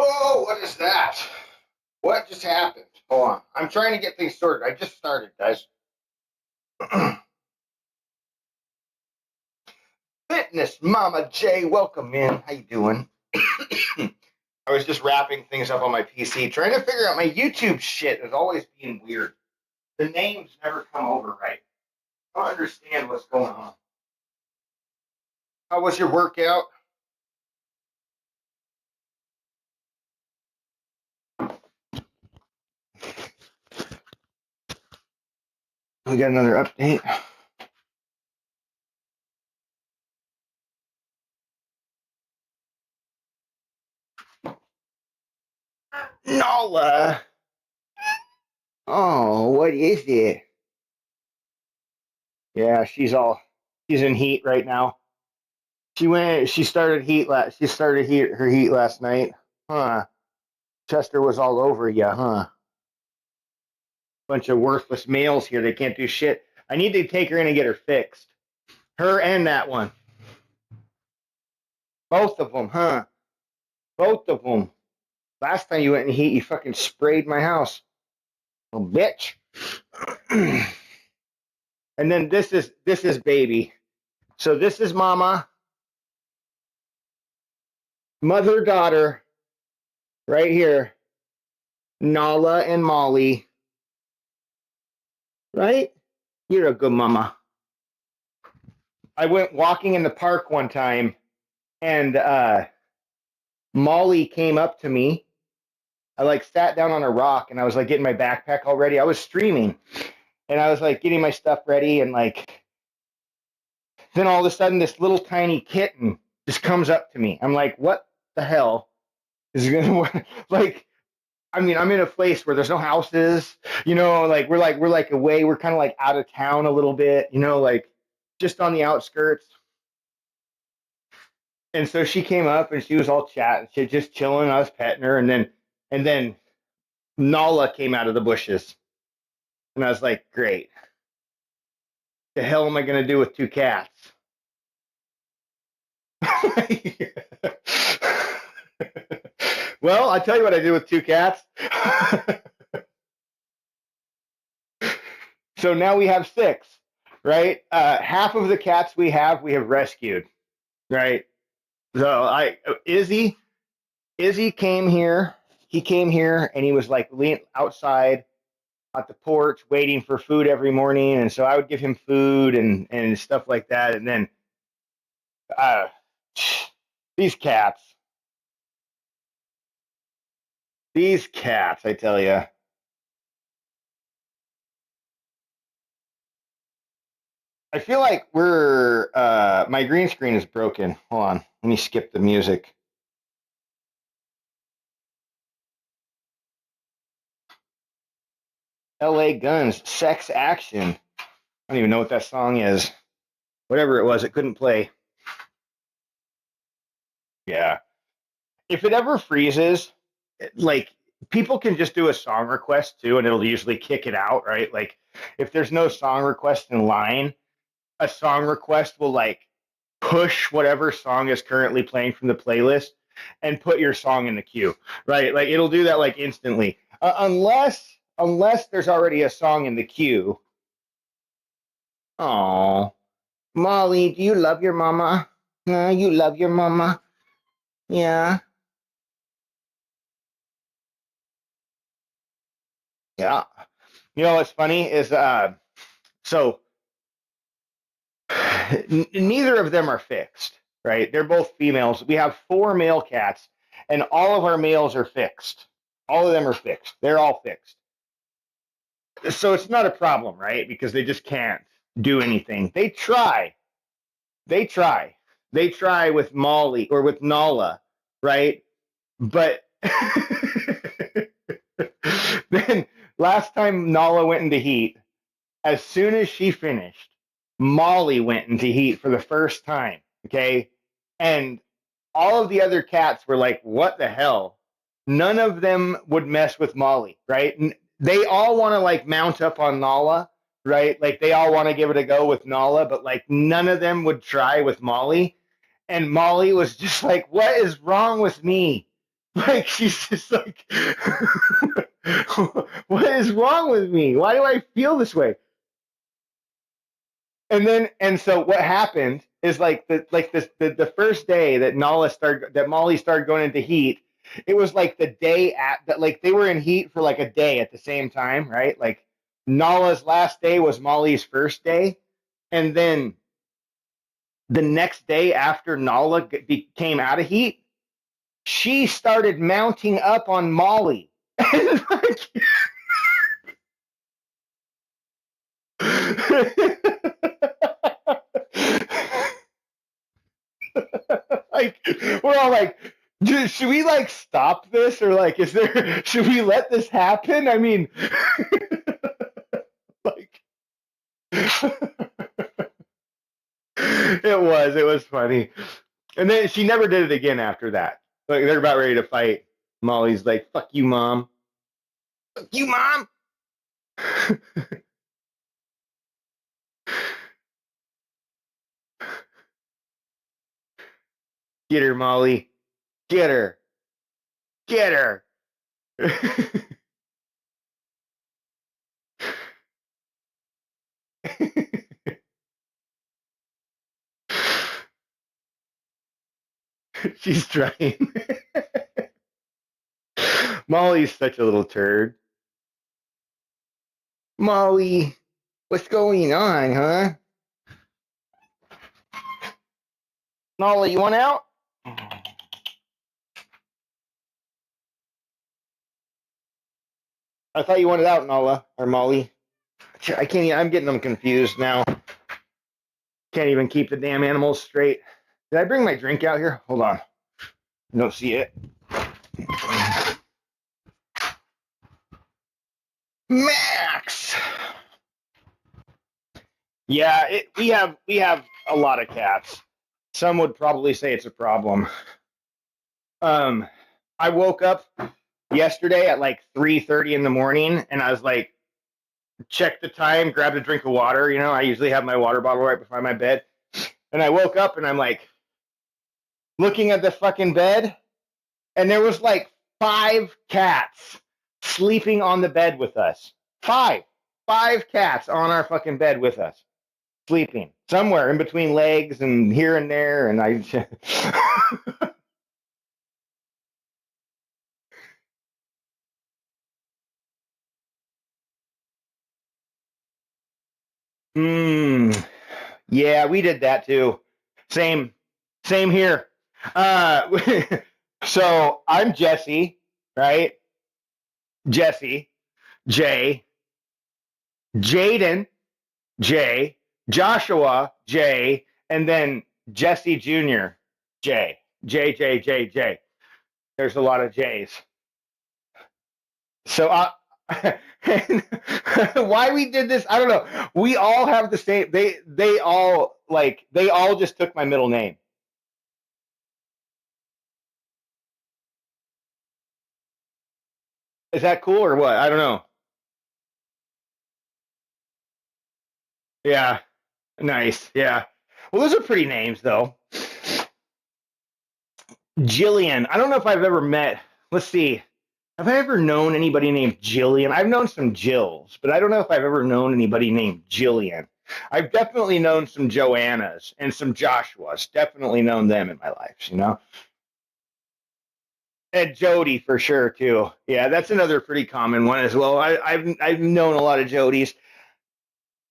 Oh, what is that? What just happened? Hold on. I'm trying to get things sorted. I just started, guys. Fitness Mama J, welcome in. How you doing? I was just wrapping things up on my PC, trying to figure out my YouTube shit is always being weird. The names never come over right. I don't understand what's going on. How was your workout? We got another update. Nala. Oh, what is it? Yeah, she's in heat right now. She started her heat last night. Huh. Chester was all over you, huh? Bunch of worthless males here. They can't do shit. I need to take her in and get her fixed. Her and that one. Both of them, huh? Both of them. Last time you went in heat, you fucking sprayed my house. Little bitch. And then this is baby. So this is mama. Mother, daughter. Right here. Nala and Molly. Right? You're a good mama. I went walking in the park one time, and Molly came up to me. I sat down on a rock, and I was getting my backpack all ready. I was streaming, and I was getting my stuff ready, and then all of a sudden this little tiny kitten just comes up to me. I'm like, what the hell is gonna work? I'm in a place where there's no houses, we're away, we're kind of out of town a little bit, just on the outskirts. And so she came up and she was all chatting, she just chilling. I was petting her, and then Nala came out of the bushes, and I was like, great. The hell am I gonna do with two cats? Well, I tell you what I did with two cats. So now we have 6, right? Half of the cats we have rescued, right? So Izzy came here. He came here and he was leaning outside at the porch waiting for food every morning, and so I would give him food and stuff like that. And then these cats, I tell you. I feel like my green screen is broken. Hold on, let me skip the music. LA Guns, Sex Action. I don't even know what that song is. Whatever it was, it couldn't play. Yeah. If it ever freezes, people can just do a song request too, and it'll usually kick it out, right? If there's no song request in line, a song request will push whatever song is currently playing from the playlist and put your song in the queue, right? It'll do that instantly, unless there's already a song in the queue. Oh, Molly, do you love your mama? You love your mama? Yeah. Yeah. You know what's funny is so neither of them are fixed, right? They're both females. We have 4 male cats, and all of our males are fixed. All of them are fixed. They're all fixed. So it's not a problem, right? Because they just can't do anything. They try. They try with Molly or with Nala, right? But then last time Nala went into heat, as soon as she finished, Molly went into heat for the first time, okay? And all of the other cats were like, what the hell? None of them would mess with Molly, right? They all want to mount up on Nala, right? They all want to give it a go with Nala, but none of them would try with Molly. And Molly was just like, what is wrong with me? Like, she's just like, what is wrong with me? Why do I feel this way? And so what happened is the first day that Molly started going into heat, it was like the day at that, like they were in heat for like a day at the same time, right? Like Nala's last day was Molly's first day, and then the next day after Nala came out of heat, she started mounting up on Molly. Like, we're all like, should we like stop this, or like, should we let this happen? I mean, like, it was funny. And then she never did it again after that. Like, they're about ready to fight. Molly's like, fuck you, mom. Fuck you, mom. Get her, Molly. Get her. Get her. She's trying. Molly's such a little turd. Molly, what's going on, huh? Nala, you want out? I thought you wanted out, Nala, or Molly. I can't. I'm getting them confused now. Can't even keep the damn animals straight. Did I bring my drink out here? Hold on. I don't see it. Max. Yeah, we have a lot of cats. Some would probably say it's a problem. I woke up yesterday at like 3:30 in the morning, and I was like, checked the time, grabbed a drink of water. You know, I usually have my water bottle right beside my bed. And I woke up and I'm like looking at the fucking bed, and there was like 5 cats sleeping on the bed with us. 5 cats on our fucking bed with us, sleeping somewhere in between legs and here and there. And I yeah, we did that too. Same here. So I'm Jesse, right? Jesse, J, Jaden, J, Joshua, J, and then Jesse Jr., J, J, J, J, J. There's a lot of J's. So why we did this, I don't know. We all have the same. They all just took my middle name. Is that cool or what? I don't know. Yeah, nice. Yeah. Well, those are pretty names, though. Jillian. I don't know if I've ever met. Let's see. Have I ever known anybody named Jillian? I've known some Jills, but I don't know if I've ever known anybody named Jillian. I've definitely known some Joannas and some Joshuas. Definitely known them in my life, you know. And Jody for sure too. Yeah, that's another pretty common one as well. I've known a lot of Jodys.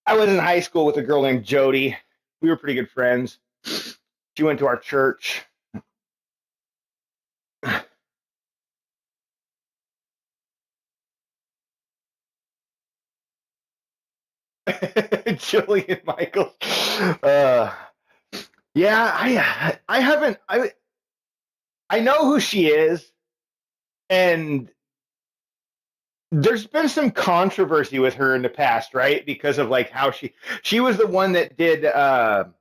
I was in high school with a girl named Jody. We were pretty good friends. She went to our church. Jillian Michaels. Yeah, I haven't. I know who she is, and there's been some controversy with her in the past, right? Because of like how she was the one that did oh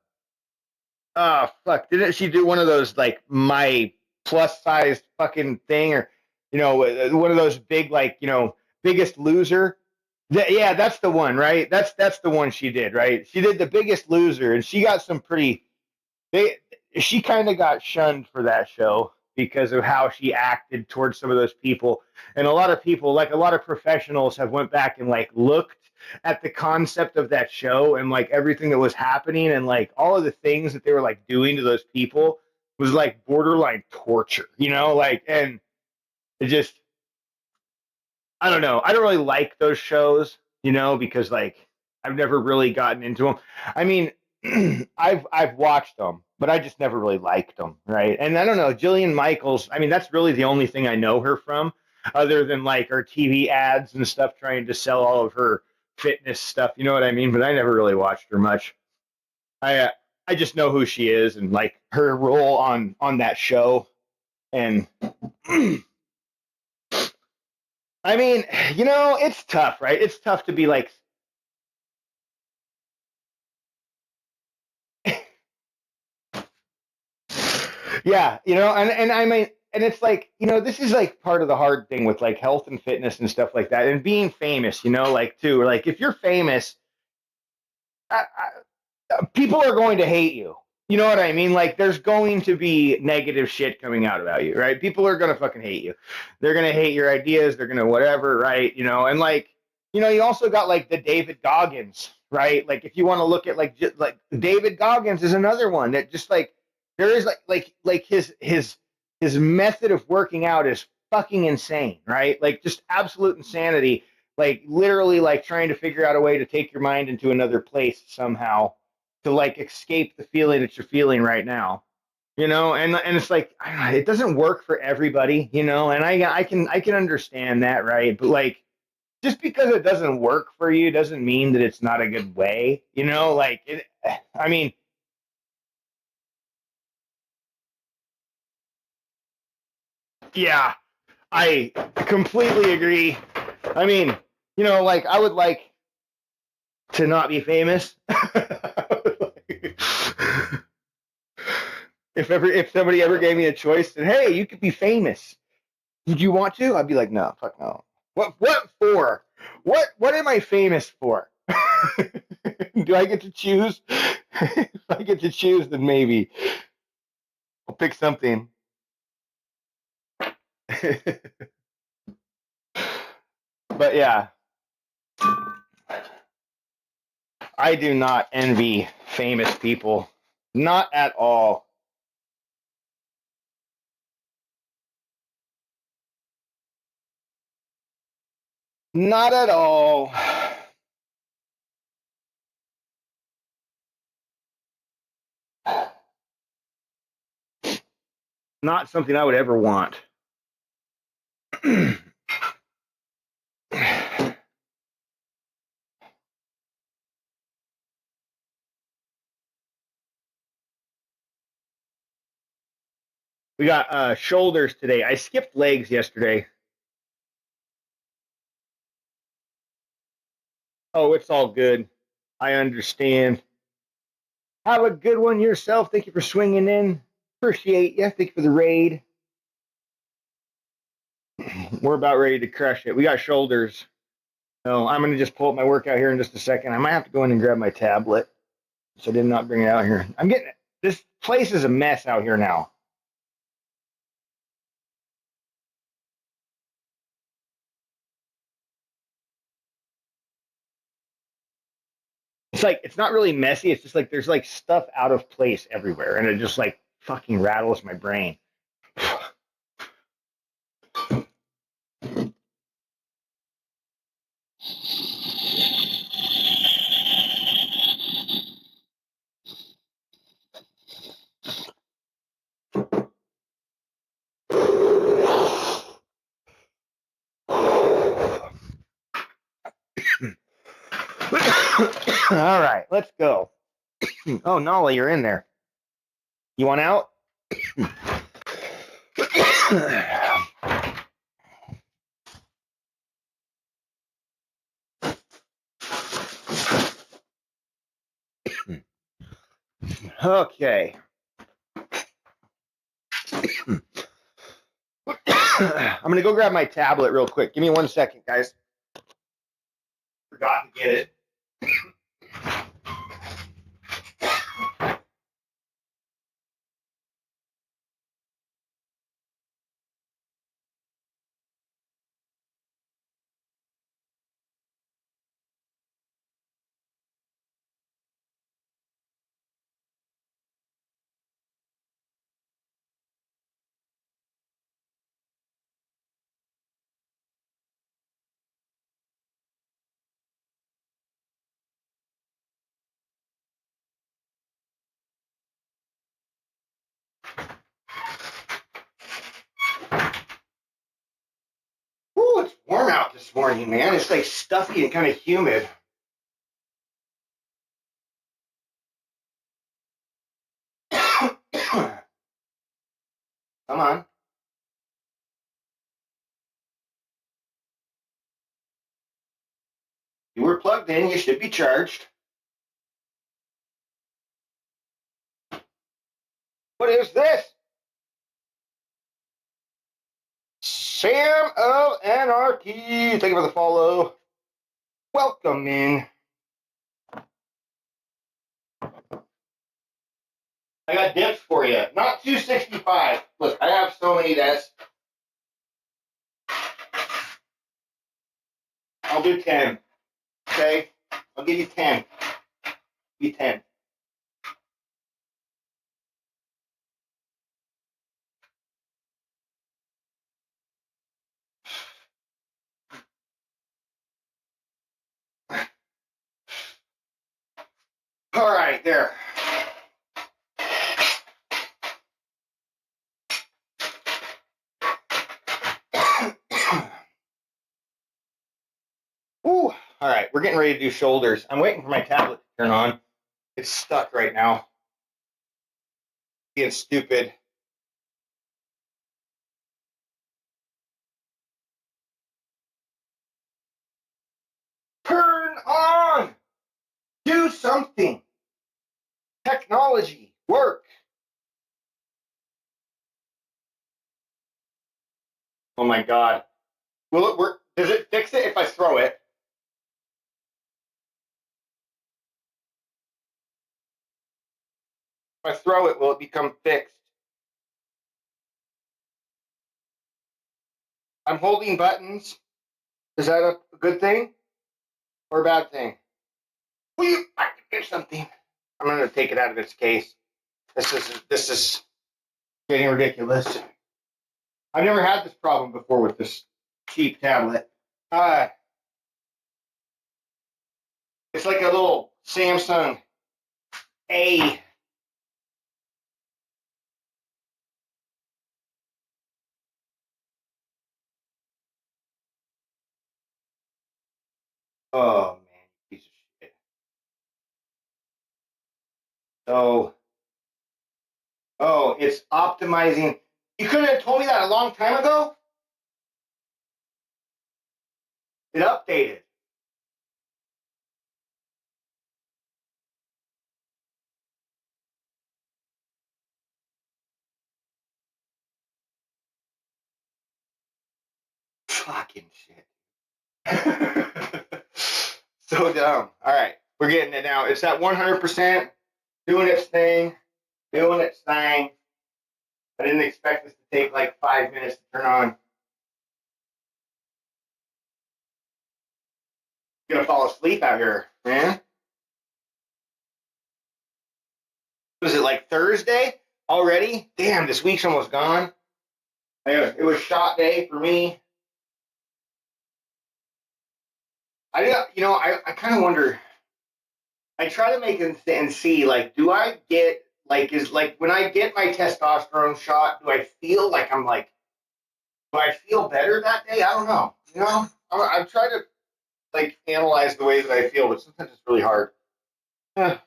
fuck, didn't she do one of those like my plus size fucking thing, or you know, one of those big like, you know, Biggest Loser? Yeah, that's the one, right? That's the one she did, right? She did the Biggest Loser, and she got some pretty. They She kind of got shunned for that show because of how she acted towards some of those people. And a lot of people, like a lot of professionals, have went back and like looked at the concept of that show and like everything that was happening and like all of the things that they were like doing to those people was like borderline torture, you know, like, and it just, I don't know. I don't really like those shows, you know, because like I've never really gotten into them. I mean, I've watched them, but I just never really liked them, right? And I don't know, Jillian Michaels. I mean, that's really the only thing I know her from, other than like her TV ads and stuff, trying to sell all of her fitness stuff. You know what I mean? But I never really watched her much. I just know who she is and like her role on that show. And I mean, you know, it's tough, right? It's tough to be like, yeah, you know, and I mean, and it's like, you know, this is like part of the hard thing with like health and fitness and stuff like that, and being famous, you know, like too, like if you're famous, people are going to hate you. You know what I mean? Like, there's going to be negative shit coming out about you, right? People are going to fucking hate you. They're going to hate your ideas. They're going to whatever, right? You know, and like, you know, you also got like the David Goggins, right? Like, if you want to look at like, just, like David Goggins is another one that just like, there is like his method of working out is fucking insane, right? Like, just absolute insanity. Like, literally, like trying to figure out a way to take your mind into another place somehow to like escape the feeling that you're feeling right now, you know. And it's like, I don't know, it doesn't work for everybody, you know. And I can understand that, right? But like, just because it doesn't work for you doesn't mean that it's not a good way, you know. Like it, I mean, yeah, I completely agree. I mean, you know, like I would like to not be famous. If somebody ever gave me a choice and hey, you could be famous, would you want to? I'd be like, no, fuck no. What for? What am I famous for? Do I get to choose? If I get to choose, then maybe I'll pick something. But yeah, I do not envy famous people. Not at all. Not at all. Not something I would ever want. We got shoulders today. I skipped legs yesterday. Oh, it's all good. I understand. Have a good one yourself. Thank you for swinging in. Appreciate you. Thank you for the raid. We're about ready to crush it. We got shoulders. So I'm going to just pull up my workout here in just a second. I might have to go in and grab my tablet. So I did not bring it out here. I'm getting this place is a mess out here now. It's like it's not really messy. It's just like there's like stuff out of place everywhere, and it just like fucking rattles my brain. All right, let's go. Oh, Nolly, you're in there. You want out? Okay. I'm gonna go grab my tablet real quick. Give me 1 second, guys. Forgot to get it. this morning, man. It's like stuffy and kind of humid. Come on. You were plugged in. You should be charged. What is this? Sam of Anarchy. Thank you for the follow. Welcome in. I got dips for you. Not 265. Look, I have so many that's. I'll do 10. Okay? I'll give you 10. Give you 10. All right, there. Ooh. All right, we're getting ready to do shoulders. I'm waiting for my tablet to turn on. It's stuck right now. Being stupid. Turn on! Do something! Technology, work. Oh my God. Will it work? Does it fix it if I throw it? If I throw it, will it become fixed? I'm holding buttons. Is that a good thing or a bad thing? Will you? I can do something. I'm going to take it out of its case. This is getting ridiculous. I've never had this problem before with this cheap tablet. It's like a little Samsung A. Oh man, piece of shit. So, oh, it's optimizing. You could have told me that a long time ago. It updated. Fucking shit. So dumb. All right, we're getting it now. It's at 100%, doing its thing, doing its thing. I didn't expect this to take like 5 minutes to turn on. Gonna fall asleep out here, man. Was it like Thursday already? Damn, this week's almost gone. It was shot day for me. I kind of wonder. I try to make it and see, like, do I get, like, is like when I get my testosterone shot, do I feel like I'm like, do I feel better that day? I don't know. I'm trying to like analyze the way that I feel, but sometimes it's really hard. All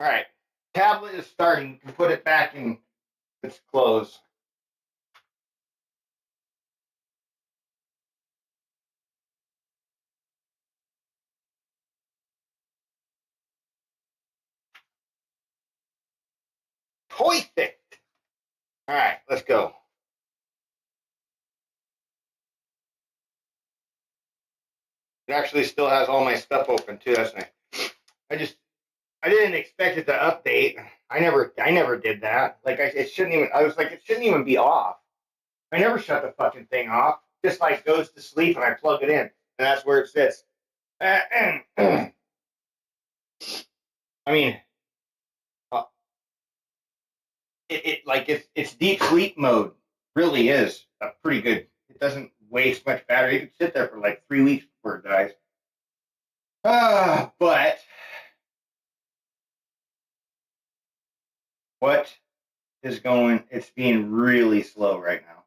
right, tablet is starting. You can put it back in its clothes. Hoist it. All right, let's go. It actually still has all my stuff open too. That's nice. I didn't expect it to update. I never did that. Like it shouldn't even. I was like, it shouldn't even be off. I never shut the fucking thing off. Just like goes to sleep and I plug it in, and that's where it sits. I mean, uh, it's deep sleep mode. Really is a pretty good. It doesn't waste much battery. You can sit there for like 3 weeks before it dies. But what is going, it's being really slow right now.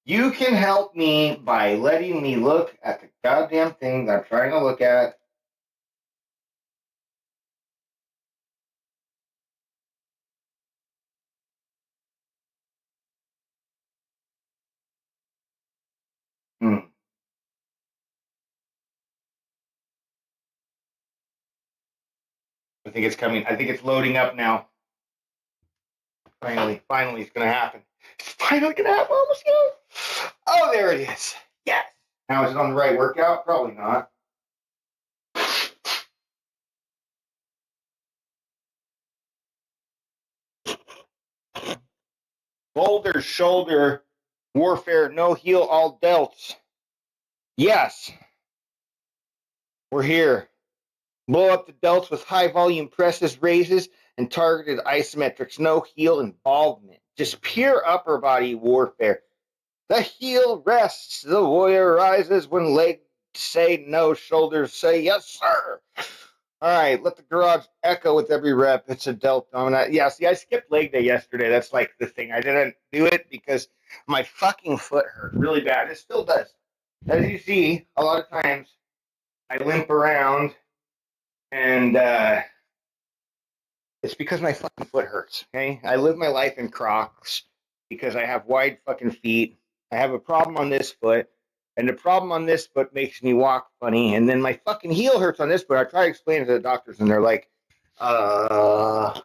You can help me by letting me look at the goddamn thing that I'm trying to look at. I think it's coming. I think it's loading up now. Finally, it's going to happen. It's finally going to happen. Almost go. Oh, there it is. Yes. Now, is it on the right workout? Probably not. Boulder, shoulder, warfare, no heel, all delts. Yes. We're here. Blow up the delts with high volume presses, raises, and targeted isometrics. No heel involvement. Just pure upper body warfare. The heel rests. The warrior rises when legs say no, shoulders say yes, sir. All right, let the garage echo with every rep. It's a delt dominant. Yeah, see, I skipped leg day yesterday. That's like the thing. I didn't do it because my fucking foot hurt really bad. It still does. As you see, a lot of times I limp around and it's because my fucking foot hurts. Okay, I live my life in Crocs because I have wide fucking feet. I have a problem on this foot, and the problem on this foot makes me walk funny. And then my fucking heel hurts on this foot. I try to explain it to the doctors, and they're like, how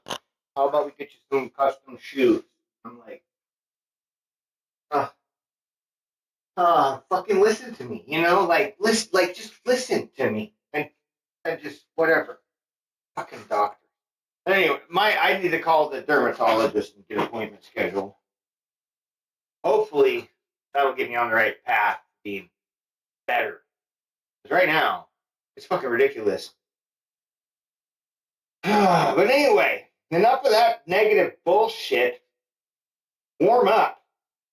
about we get you some custom shoes?" I'm like, fucking listen to me, just listen to me, and just whatever, fucking doctor. Anyway, I need to call the dermatologist and get an appointment scheduled. Hopefully, that'll get me on the right path to being better. Because right now, it's fucking ridiculous. But anyway, enough of that negative bullshit. Warm up.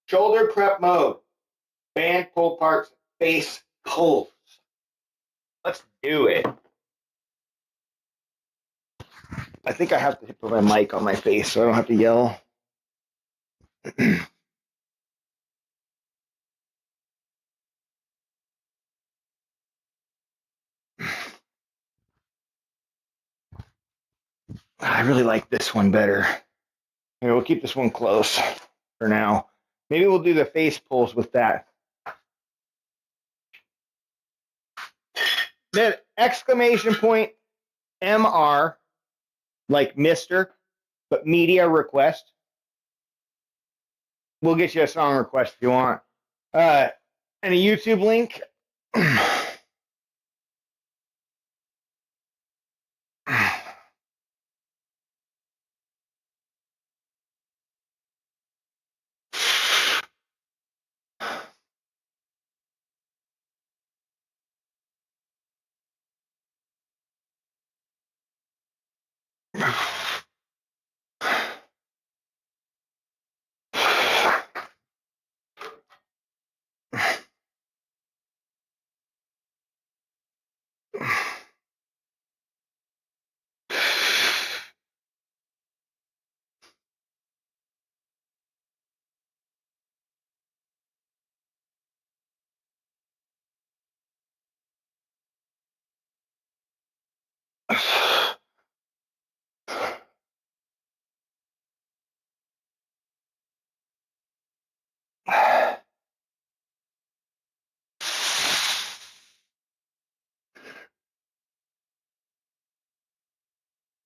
Shoulder prep mode. Band pull parts. Face pulls. Let's do it. I think I have to put my mic on my face so I don't have to yell. I really like this one better. Maybe we'll keep this one close for now. Maybe we'll do the face pulls with that. Then exclamation point MR, like Mr., but media request. We'll get you a song request if you want. And a YouTube link.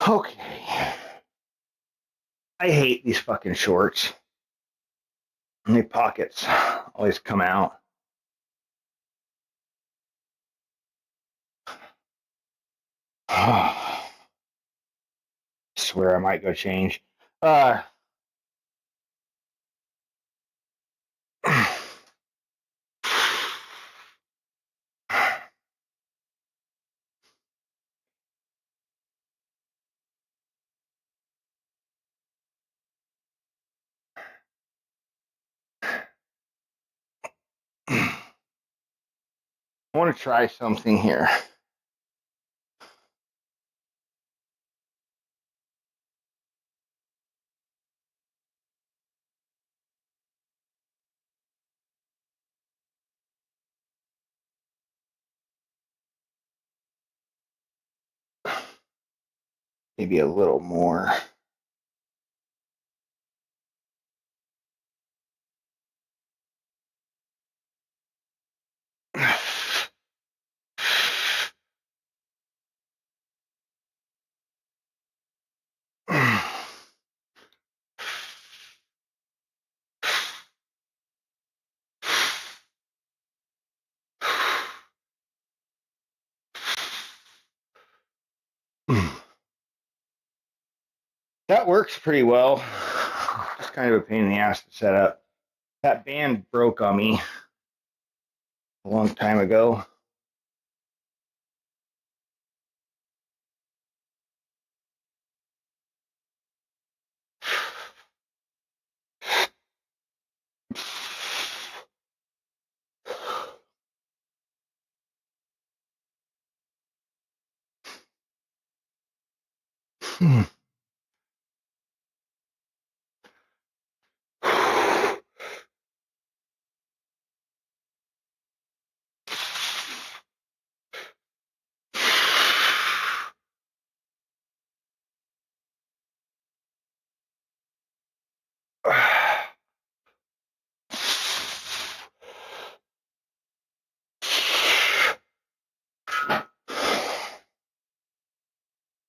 Okay. I hate these fucking shorts. And the pockets always come out. I swear I might go change. I want to try something here. Maybe a little more. That works pretty well. Just kind of a pain in the ass to set up. That band broke on me a long time ago.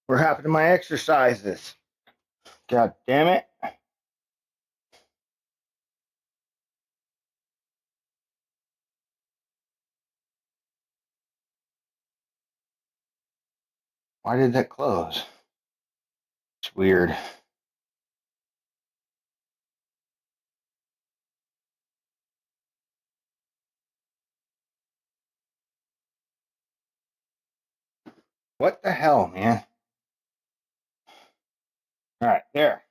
What happened to my exercises? God damn it. Why did that close? It's weird. What the hell, man? All right, there.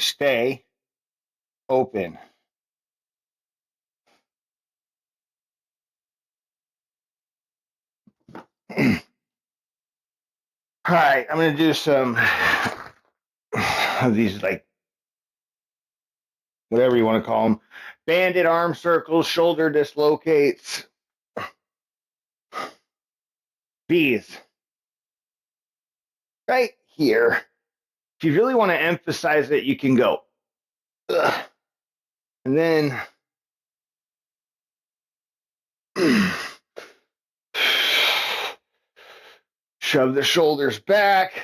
Stay open. All right, I'm going to do some of these, like, whatever you want to call them. Banded arm circles, shoulder dislocates. These. Right here. If you really want to emphasize it, you can go. Ugh. And then shove the shoulders back.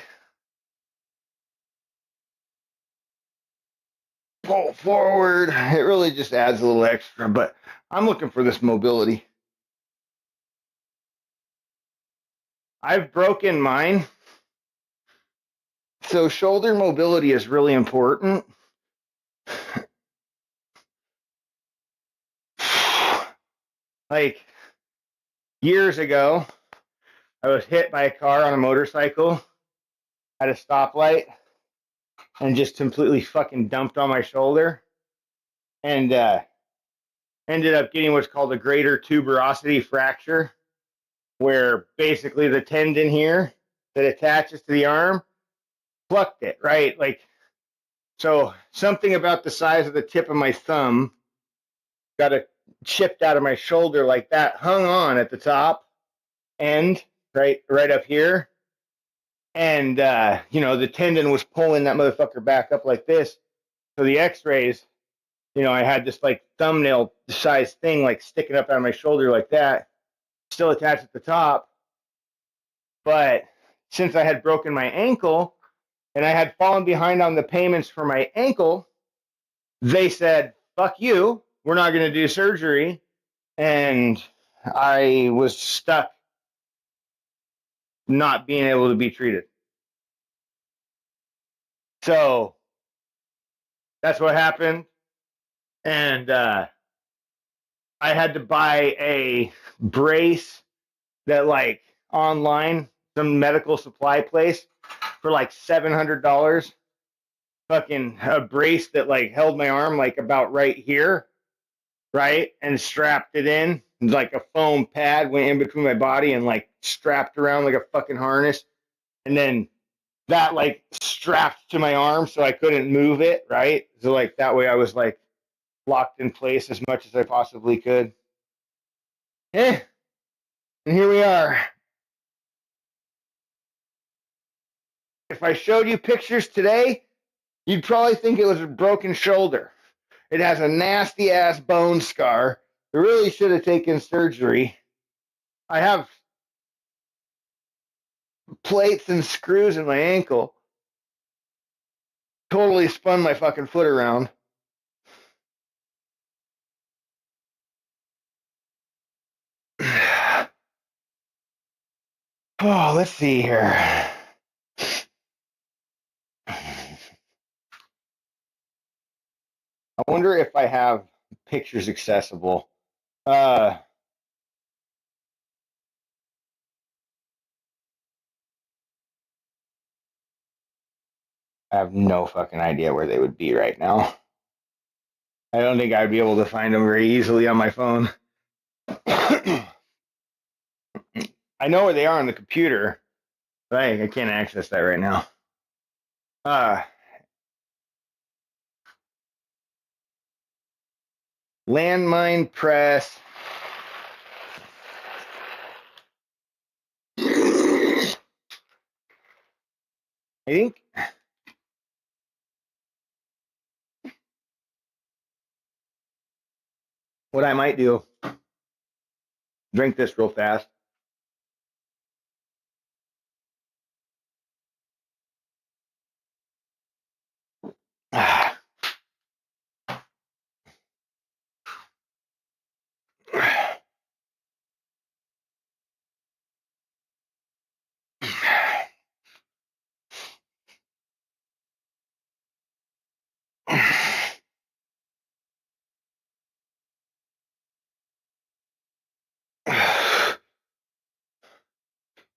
Pull forward. It really just adds a little extra, but I'm looking for this mobility. I've broken mine. So shoulder mobility is really important. Like years ago, I was hit by a car on a motorcycle at a stoplight and just completely fucking dumped on my shoulder and ended up getting what's called a greater tuberosity fracture, where basically the tendon here that attaches to the arm plucked it, right? Like, so something about the size of the tip of my thumb got a chipped out of my shoulder like that, hung on at the top end, right up here. And, the tendon was pulling that motherfucker back up like this. So the x-rays, I had this like thumbnail size thing like sticking up out of my shoulder like that, still attached at the top. But since I had broken my ankle and I had fallen behind on the payments for my ankle, they said, fuck you, we're not going to do surgery. And I was stuck not being able to be treated. So that's what happened. And I had to buy a brace that, like, online, some medical supply place for like $700. Fucking a brace that like held my arm like about right here, right? And strapped it in. Like a foam pad went in between my body and like strapped around like a fucking harness. And then that like strapped to my arm so I couldn't move it, right? So like that way I was like locked in place as much as I possibly could. And here we are. if I showed you pictures today, you'd probably think it was a broken shoulder. It has a nasty ass bone scar. It really should have taken surgery. I have plates and screws in my ankle. Totally spun my fucking foot around. Oh, let's see here. I wonder if I have pictures accessible. I have no fucking idea where they would be right now. I don't think I'd be able to find them very easily on my phone. I know where they are on the computer, but I can't access that right now. Landmine press. I think what I might do, drink this real fast.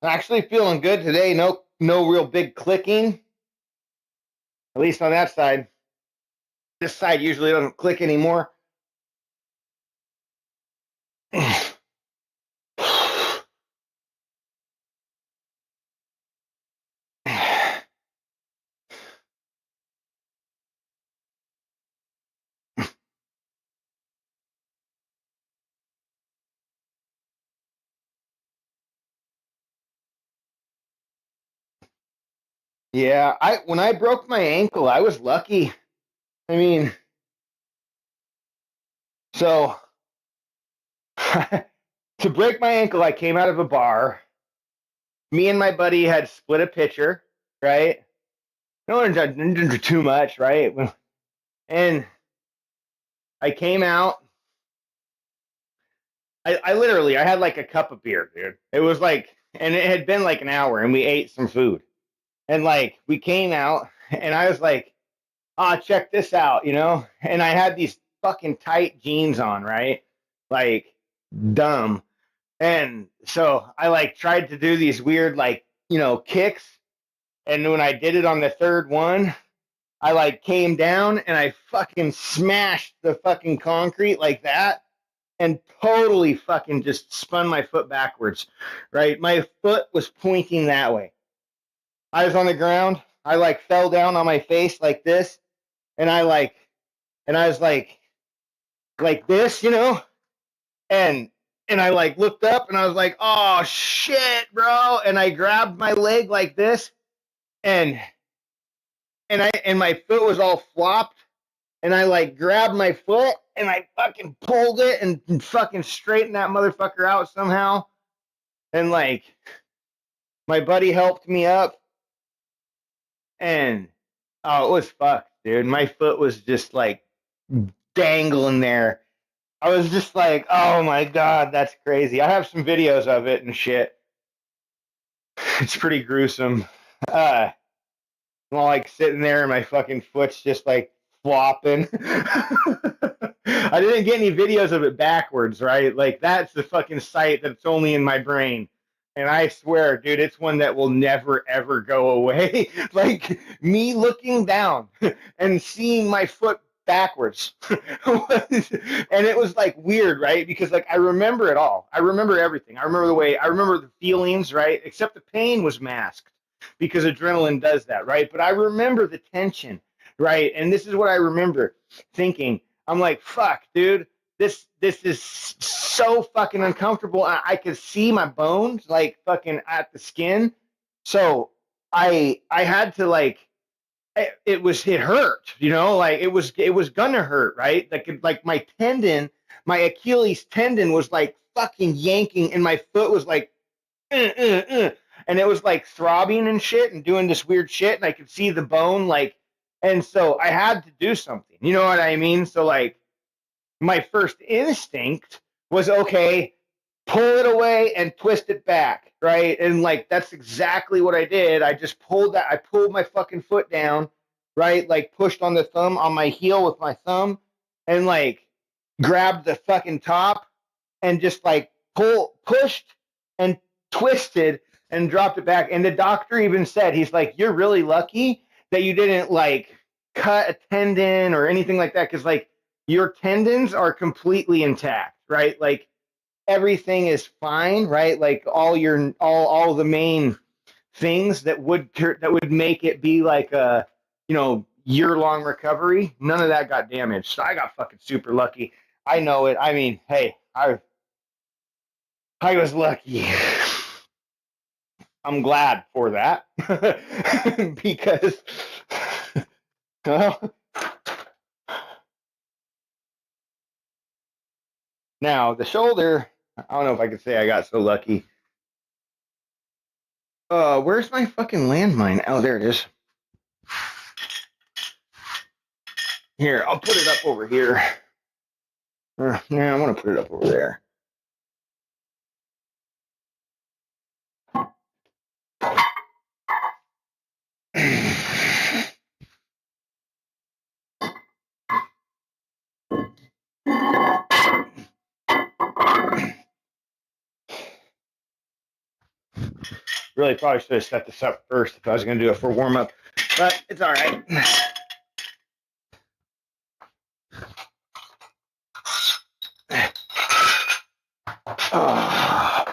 Actually feeling good today. No real big clicking. At least on that side. This side usually doesn't click anymore. Yeah, when I broke my ankle, I was lucky. I mean, so to break my ankle, I came out of a bar. Me and my buddy had split a pitcher, right? No one didn't do too much, right? And I came out. I literally, I had like a cup of beer, dude. It was like, and it had been like an hour, and we ate some food. And like, we came out, and I was like, check this out, you know? And I had these fucking tight jeans on, right? Like, dumb. And so I like tried to do these weird, like, kicks. And when I did it on the third one, I like came down and I fucking smashed the fucking concrete like that and totally fucking just spun my foot backwards, right? My foot was pointing that way. I was on the ground. I like fell down on my face like this. And I was like this, and I like looked up and I was like, oh shit, bro. And I grabbed my leg like this and my foot was all flopped. And I like grabbed my foot and I fucking pulled it and fucking straightened that motherfucker out somehow. And like my buddy helped me up. And it was fucked, dude. My foot was just like dangling there. I was just like, oh my God, that's crazy. I have some videos of it and shit. It's pretty gruesome. I'm all like sitting there and my fucking foot's just like flopping. I didn't get any videos of it backwards, right? Like that's the fucking sight that's only in my brain. And I swear, dude, it's one that will never, ever go away. Like me looking down and seeing my foot backwards. And it was like weird, right? Because like I remember it all. I remember everything. I remember the feelings, right? Except the pain was masked because adrenaline does that, right? But I remember the tension, right? And this is what I remember thinking. I'm like, fuck, dude. This is so fucking uncomfortable. I could see my bones like fucking at the skin. So I had to like it hurt, you know, like it was gonna hurt, right? Like my tendon, my Achilles tendon was like fucking yanking, and my foot was like, and it was like throbbing and shit, and doing this weird shit, and I could see the bone, like, and so I had to do something, you know what I mean? So like, my first instinct was okay, pull it away and twist it back, right? And like that's exactly what I did. I just I pulled my fucking foot down, right? Like pushed on the thumb on my heel with my thumb and like grabbed the fucking top and just like pushed and twisted and dropped it back. And the doctor even said, he's like, "You're really lucky that you didn't like cut a tendon or anything like that, because like your tendons are completely intact, right? Like everything is fine, right? Like all the main things that would make it be like a, you know, year-long recovery, none of that got damaged. So I got fucking super lucky. I know it. I mean, hey, I was lucky. I'm glad for that because well, now the shoulder, I don't know if I could say I got so lucky. Where's my fucking landmine? Oh, there it is. Here, I'll put it up over here. Yeah, I want to put it up over there. Really probably should have set this up first if I was going to do it for warm up, but it's all right. Oh.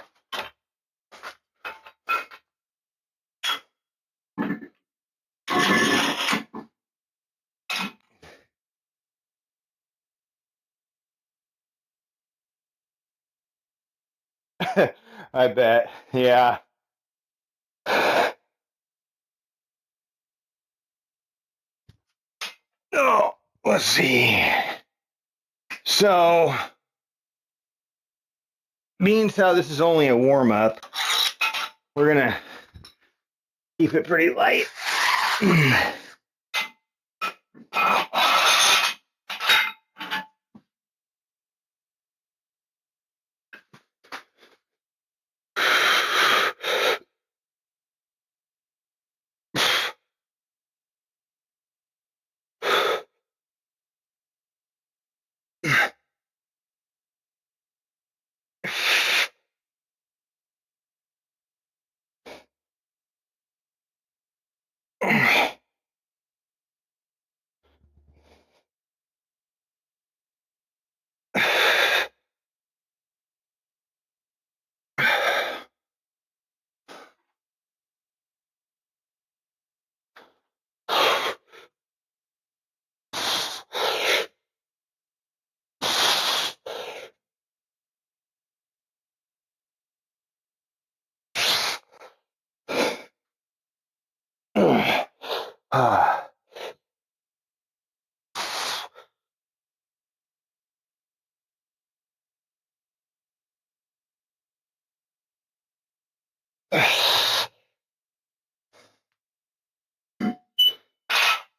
I bet. Yeah. Oh, let's see. So, being how this is only a warm up, we're going to keep it pretty light.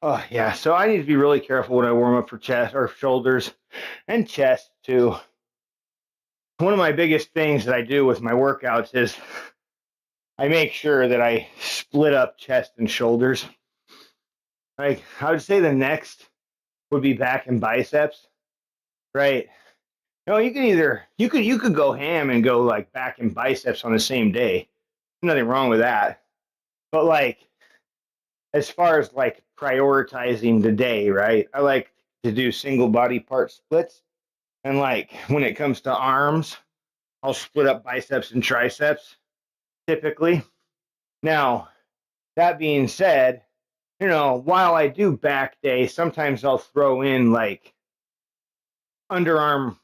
Oh yeah, so I need to be really careful when I warm up for chest or shoulders and chest too. One of my biggest things that I do with my workouts is I make sure that I split up chest and shoulders. Like I would say the next would be back and biceps, right? No, you can either you could go ham and go like back and biceps on the same day. Nothing wrong with that. But like as far as like prioritizing the day, right? I like to do single body part splits. And like when it comes to arms, I'll split up biceps and triceps typically. Now, that being said, you know, while I do back day, sometimes I'll throw in like underarm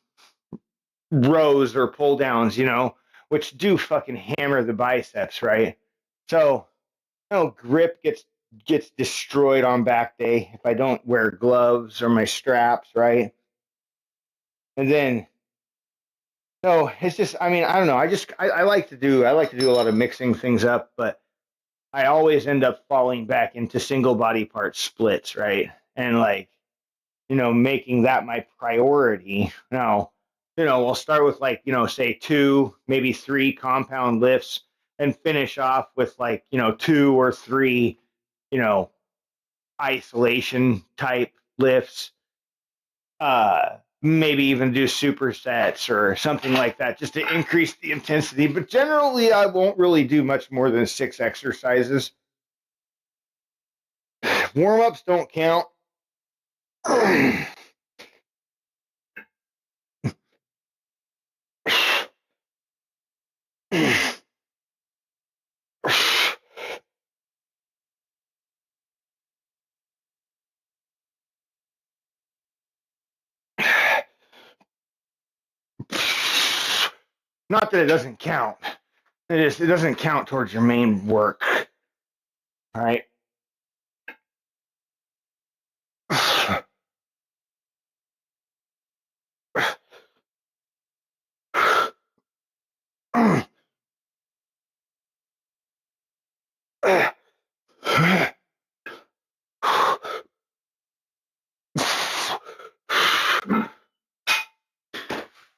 rows or pull downs, you know, which do fucking hammer the biceps, right? So grip gets destroyed on back day if I don't wear gloves or my straps, right? And then so it's just, I mean, I don't know. I like to do a lot of mixing things up, but I always end up falling back into single body part splits, right? And like, making that my priority. Now, we'll start with like, say 2, maybe 3 compound lifts and finish off with like, 2 or 3, isolation type lifts. Maybe even do supersets or something like that just to increase the intensity. But generally, I won't really do much more than 6 exercises. Warm ups don't count. Not that it doesn't count. It doesn't count towards your main work. All right.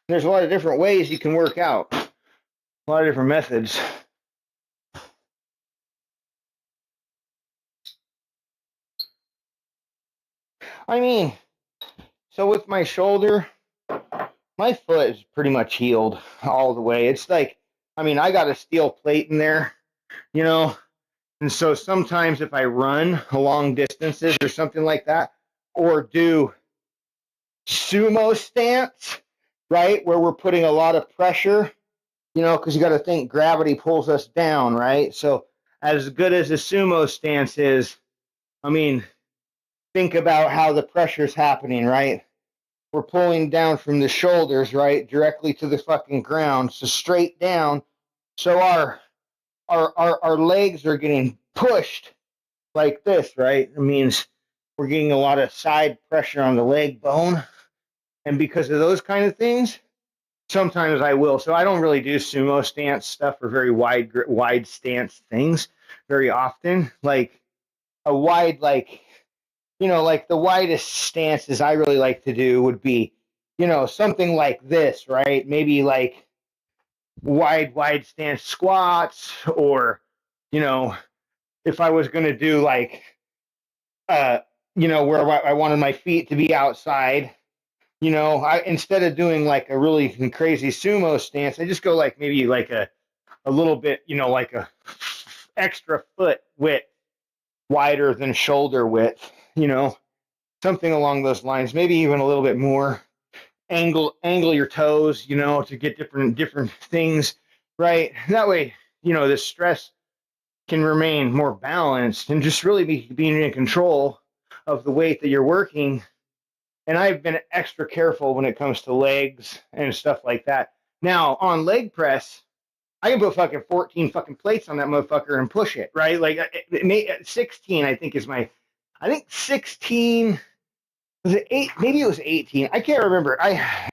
There's a lot of different ways you can work out. A lot of different methods. I mean, so with my shoulder, my foot is pretty much healed all the way. It's like, I mean, I got a steel plate in there, and so sometimes if I run long distances or something like that, or do sumo stance, right, where we're putting a lot of pressure, because you got to think gravity pulls us down, right? So as good as a sumo stance is, I mean, think about how the pressure's happening, right? We're pulling down from the shoulders, right, directly to the fucking ground, so straight down. So our legs are getting pushed like this, right? It means we're getting a lot of side pressure on the leg bone, and because of those kind of things, sometimes I will. So I don't really do sumo stance stuff or very wide stance things very often. Like a wide, like, like the widest stances I really like to do would be, something like this, right? Maybe like wide stance squats, or, if I was going to do like, where I wanted my feet to be outside, I, instead of doing like a really crazy sumo stance, I just go like maybe like a little bit, like a extra foot width wider than shoulder width, something along those lines, maybe even a little bit more. Angle your toes, to get different things, right? That way, the stress can remain more balanced and just really being in control of the weight that you're working. And I've been extra careful when it comes to legs and stuff like that. Now on leg press, I can put fucking 14 fucking plates on that motherfucker and push it, right? Like 16, I think is my, I think 16, was it 8? Maybe it was 18. I can't remember.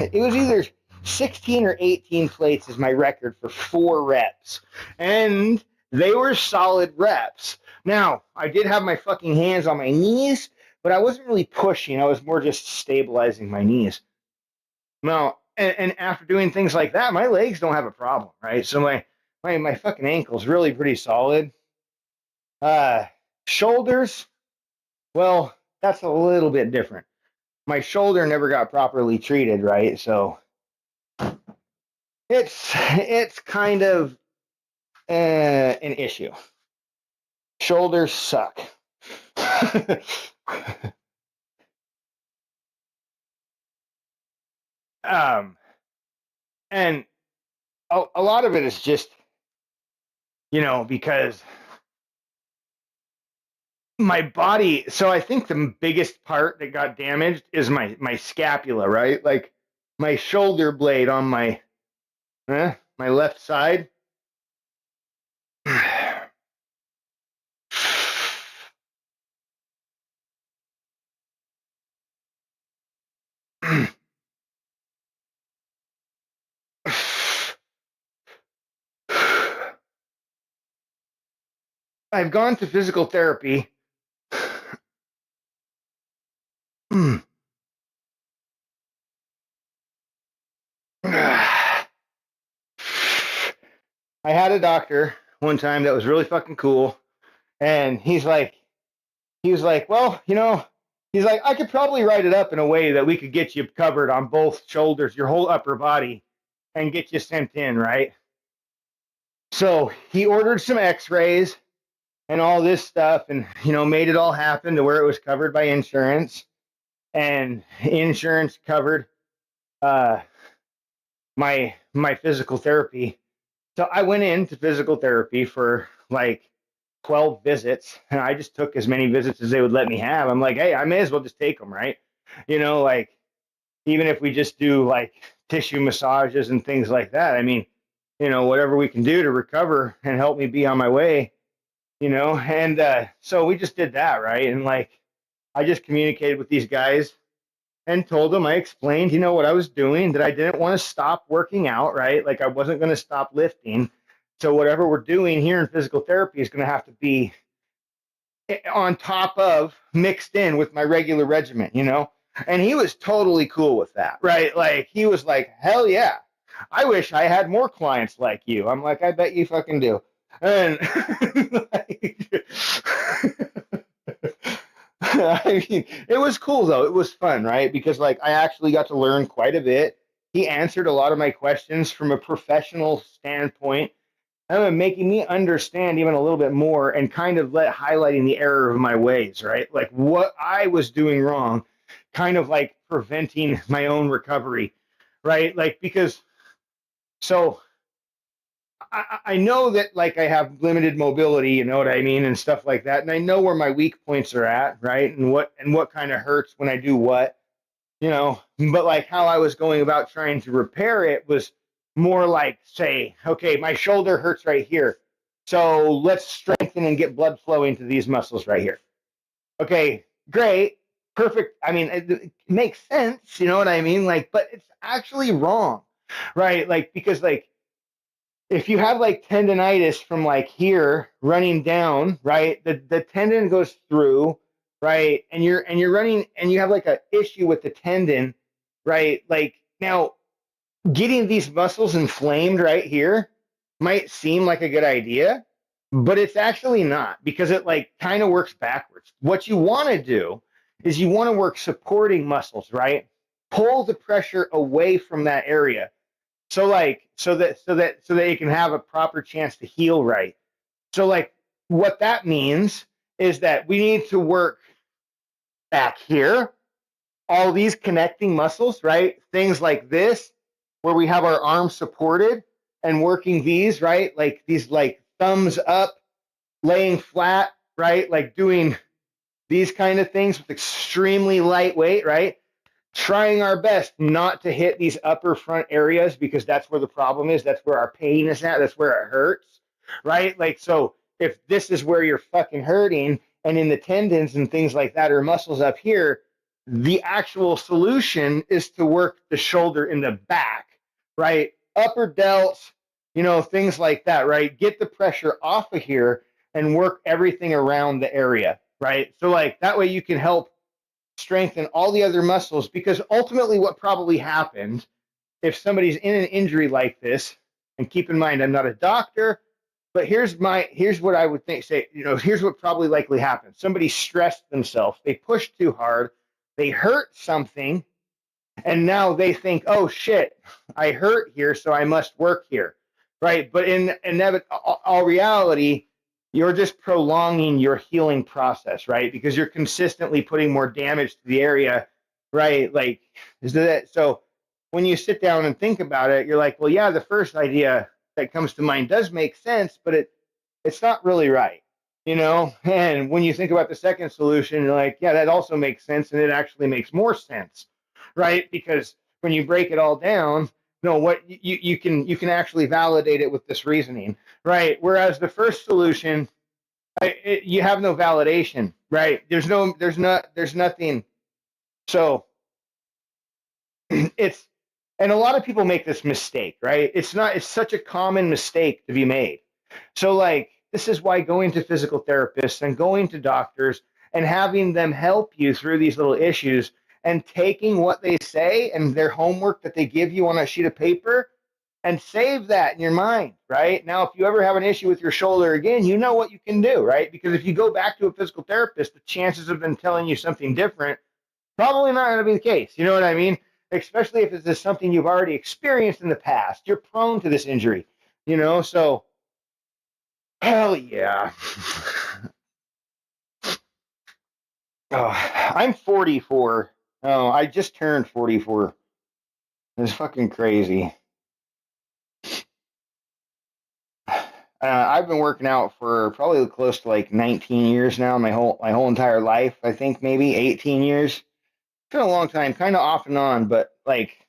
It was either 16 or 18 plates is my record for 4 reps. And they were solid reps. Now, I did have my fucking hands on my knees, but I wasn't really pushing. I was more just stabilizing my knees. Now, and after doing things like that, my legs don't have a problem, right? So my fucking ankle's really pretty solid. Shoulders, well, that's a little bit different. My shoulder never got properly treated, right? So it's kind of an issue. Shoulders suck. And a lot of it is just, because my body. So I think the biggest part that got damaged is my scapula, right? Like my shoulder blade on my left side. I've gone to physical therapy. I had a doctor one time that was really fucking cool, and he was like, well, he's like, I could probably write it up in a way that we could get you covered on both shoulders, your whole upper body, and get you sent in, right? So he ordered some X-rays and all this stuff, and made it all happen to where it was covered by insurance, and insurance covered uh, my physical therapy. So I went into physical therapy for like 12 visits, and I just took as many visits as they would let me have. I'm like, hey, I may as well just take them, right? Like even if we just do like tissue massages and things like that. I mean, whatever we can do to recover and help me be on my way, and so we just did that, right? And like I just communicated with these guys and told them, I explained, what I was doing, that I didn't want to stop working out, right? Like I wasn't going to stop lifting. So whatever we're doing here in physical therapy is going to have to be on top of, mixed in with my regular regimen, And he was totally cool with that, right? Like he was like, hell yeah. I wish I had more clients like you. I'm like, I bet you fucking do. And like, I mean, it was cool though. It was fun, right? Because like I actually got to learn quite a bit. He answered a lot of my questions from a professional standpoint, and making me understand even a little bit more, and kind of highlighting the error of my ways, right? Like what I was doing wrong, kind of like preventing my own recovery, right? Like because so I know that like I have limited mobility, you know what I mean, and stuff like that, and I know where my weak points are at, right? And what kind of hurts when I do what, But like how I was going about trying to repair it was more like, say, okay, my shoulder hurts right here, so let's strengthen and get blood flowing to these muscles right here. Okay, great, perfect. I mean, it makes sense, you know what I mean? Like, but it's actually wrong, right? Like because like if you have like tendonitis from like here running down, right? The tendon goes through, right? And you're running and you have like a issue with the tendon, right? Like now getting these muscles inflamed right here might seem like a good idea, but it's actually not, because it like kind of works backwards. What you want to do is you want to work supporting muscles, right? Pull the pressure away from that area, so like so that you can have a proper chance to heal, right? So like what that means is that we need to work back here, all these connecting muscles, right? Things like this, where we have our arms supported and working these, right? Like these like thumbs up, laying flat, right? Like doing these kind of things with extremely light weight, right? Trying our best not to hit these upper front areas, because that's where the problem is. That's where our pain is at. That's where it hurts, right? Like, so if this is where you're fucking hurting, and in the tendons and things like that, or muscles up here, the actual solution is to work the shoulder in the back, right? Upper delts, things like that, right? Get the pressure off of here and work everything around the area, right? So like that way you can help strengthen all the other muscles, because ultimately what probably happened if somebody's in an injury like this, and keep in mind I'm not a doctor, but here's what I would think, say, here's what probably likely happened. Somebody stressed themselves, they pushed too hard, they hurt something, and now they think, oh shit, I hurt here, so I must work here, right? But in all reality, you're just prolonging your healing process, right? Because you're consistently putting more damage to the area, right? Like, so when you sit down and think about it, you're like, well, yeah, the first idea that comes to mind does make sense, but it's not really right, And when you think about the second solution, you're like, yeah, that also makes sense, and it actually makes more sense, right? Because when you break it all down, what you can actually validate it with this reasoning, right? Whereas the first solution, you have no validation, right? There's nothing. So it's, and a lot of people make this mistake, right? It's such a common mistake to be made. So like this is why going to physical therapists and going to doctors and having them help you through these little issues and taking what they say and their homework that they give you on a sheet of paper and save that in your mind, right? Now, if you ever have an issue with your shoulder again, you know what you can do, right? Because if you go back to a physical therapist, the chances of them telling you something different probably not going to be the case. You know what I mean? Especially if it's something you've already experienced in the past. You're prone to this injury, you know? So, hell yeah. Oh, I'm 44. Oh, I just turned 44. It's fucking crazy. I've been working out for probably close to like 19 years now, my whole entire life. I think maybe 18 years. It's been a long time, kind of off and on, but like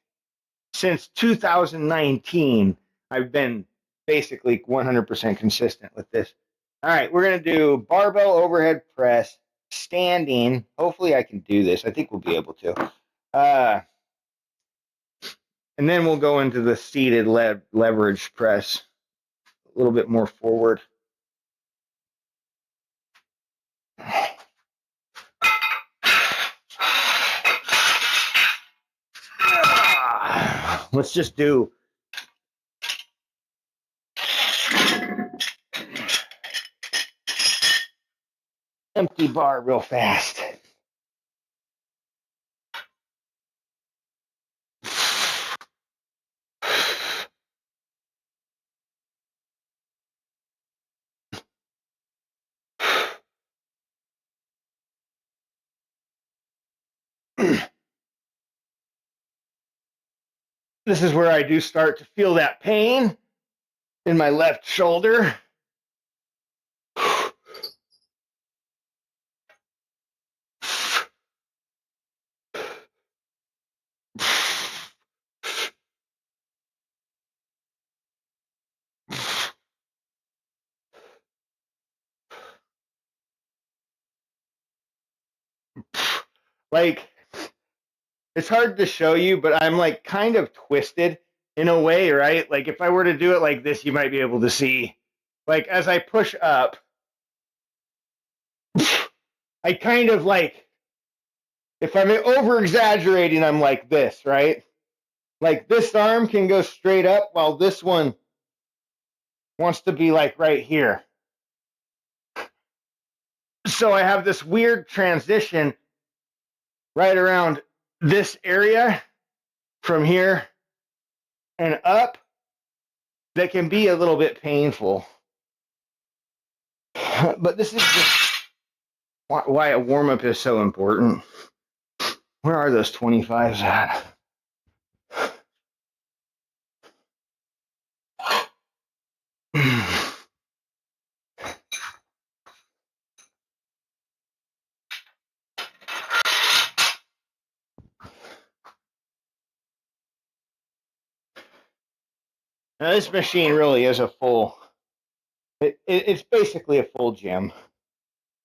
since 2019, I've been basically 100% consistent with this. All right, we're gonna do barbell overhead press, standing. Hopefully, I can do this. I think we'll be able to. And then we'll go into the seated leverage press a little bit more forward. Let's just do empty bar real fast. This is where I do start to feel that pain in my left shoulder. Like, it's hard to show you, but I'm like kind of twisted in a way, right? Like if I were to do it like this, you might be able to see. Like as I push up, I kind of like, if I'm over exaggerating, I'm like this, right? Like this arm can go straight up while this one wants to be like right here. So I have this weird transition right around this area from here and up that can be a little bit painful. But this is just why a warm-up is so important. Where are those 25s at? Now this machine really is a full, it's basically a full gym.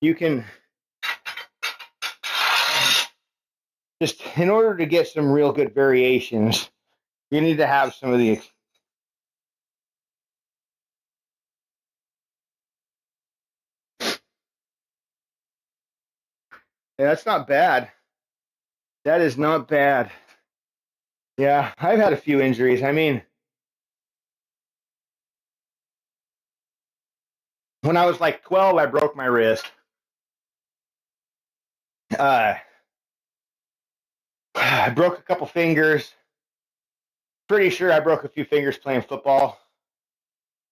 You can, just in order to get some real good variations, you need to have some of the, yeah, that's not bad. That is not bad. Yeah, I've had a few injuries. I mean, when I was like 12, I broke my wrist. I broke a couple fingers. Pretty sure I broke a few fingers playing football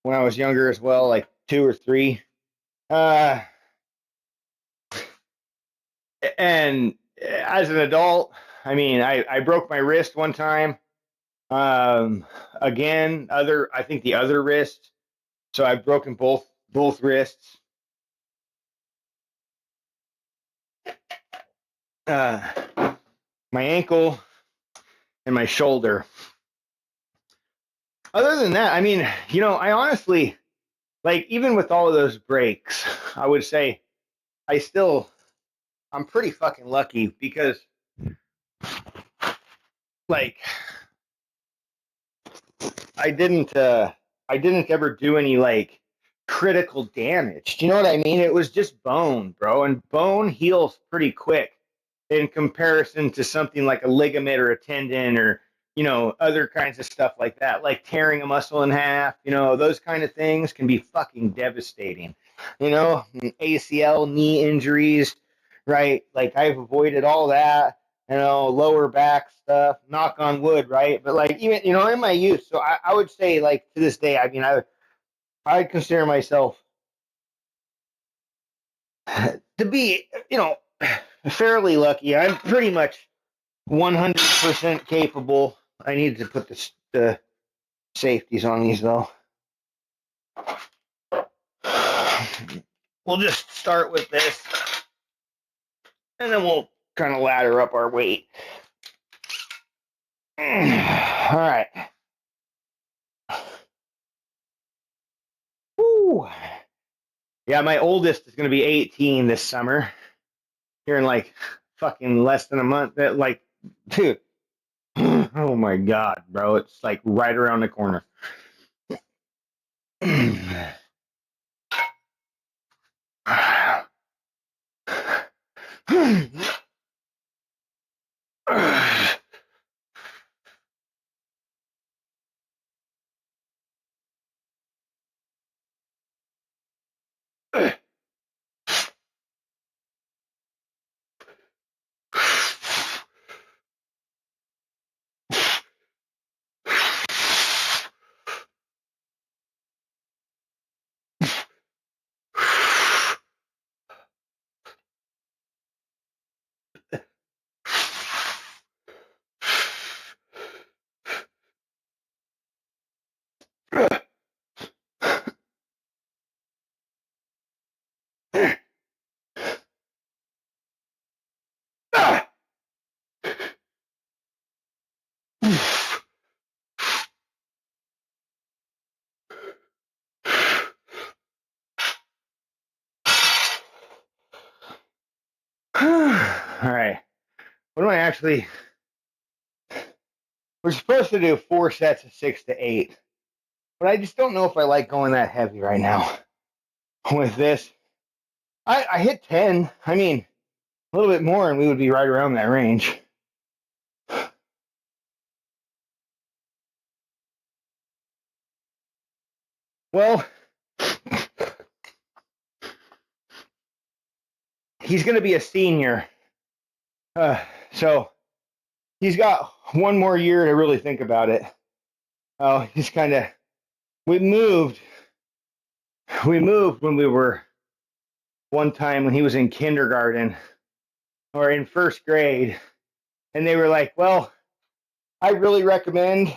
when I was younger as well, like 2 or 3. And as an adult, I mean, I broke my wrist one time. Again, I think the other wrist. So I've broken both wrists. My ankle and my shoulder. Other than that, I mean, you know, I honestly, like, even with all of those breaks, I would say I'm pretty fucking lucky because, like, I didn't ever do any, like, critical damage. Do you know what I mean? It was just bone, bro, and bone heals pretty quick in comparison to something like a ligament or a tendon or, other kinds of stuff like that, like tearing a muscle in half. Those kind of things can be fucking devastating. ACL, knee injuries, right? Like I've avoided all that, lower back stuff, knock on wood, right? But like even, in my youth, so I would say like to this day, I mean, I consider myself to be, fairly lucky. I'm pretty much 100% capable. I need to put the safeties on these though. We'll just start with this, and then we'll kind of ladder up our weight. All right. Woo. Yeah, my oldest is going to be 18 this summer. Here in like fucking less than a month. Like, dude. Oh my God, bro. It's like right around the corner. All right. What do I actually? We're supposed to do 4 sets of 6 to 8, but I just don't know if I like going that heavy right now with this. I hit 10. I mean, a little bit more, and we would be right around that range. Well, he's going to be a senior, so he's got one more year to really think about it. Oh, he's kind of. We moved when we were one time when he was in kindergarten or in first grade, and they were like, "Well, I really recommend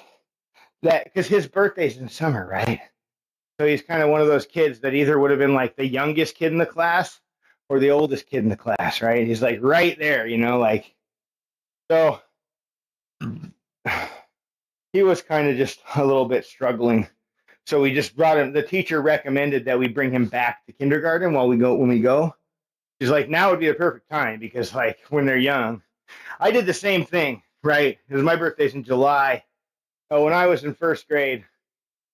that," because his birthday's in summer, right? So he's kind of one of those kids that either would have been like the youngest kid in the class or the oldest kid in the class, right? He's like right there, like so. He was kind of just a little bit struggling. So we just brought him. The teacher recommended that we bring him back to kindergarten when we go. She's like, now would be the perfect time because like when they're young. I did the same thing, right? Because my birthday's in July. Oh, when I was in first grade,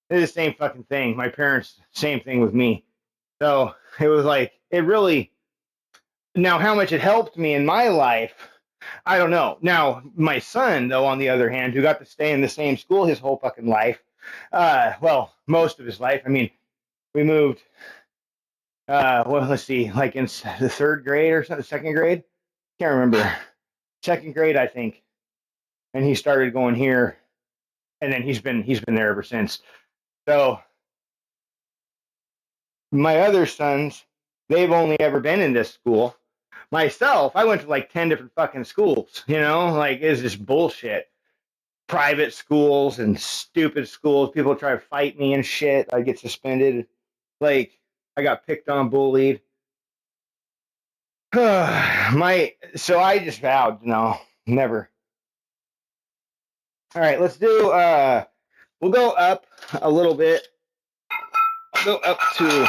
I did the same fucking thing. My parents, same thing with me. So it was like, it really, now how much it helped me in my life, I don't know. Now, my son, though, on the other hand, who got to stay in the same school his whole fucking life, well, most of his life. I mean, we moved, well, let's see, like in the third grade or something, second grade? Can't remember. Second grade, I think. And he started going here, and then he's been there ever since. So my other sons, they've only ever been in this school. Myself, I went to like 10 different fucking schools, like it's just bullshit. Private schools and stupid schools. People try to fight me and shit. I get suspended. Like I got picked on, bullied. So I just vowed, no, never. All right, let's do we'll go up a little bit. I'll go up to,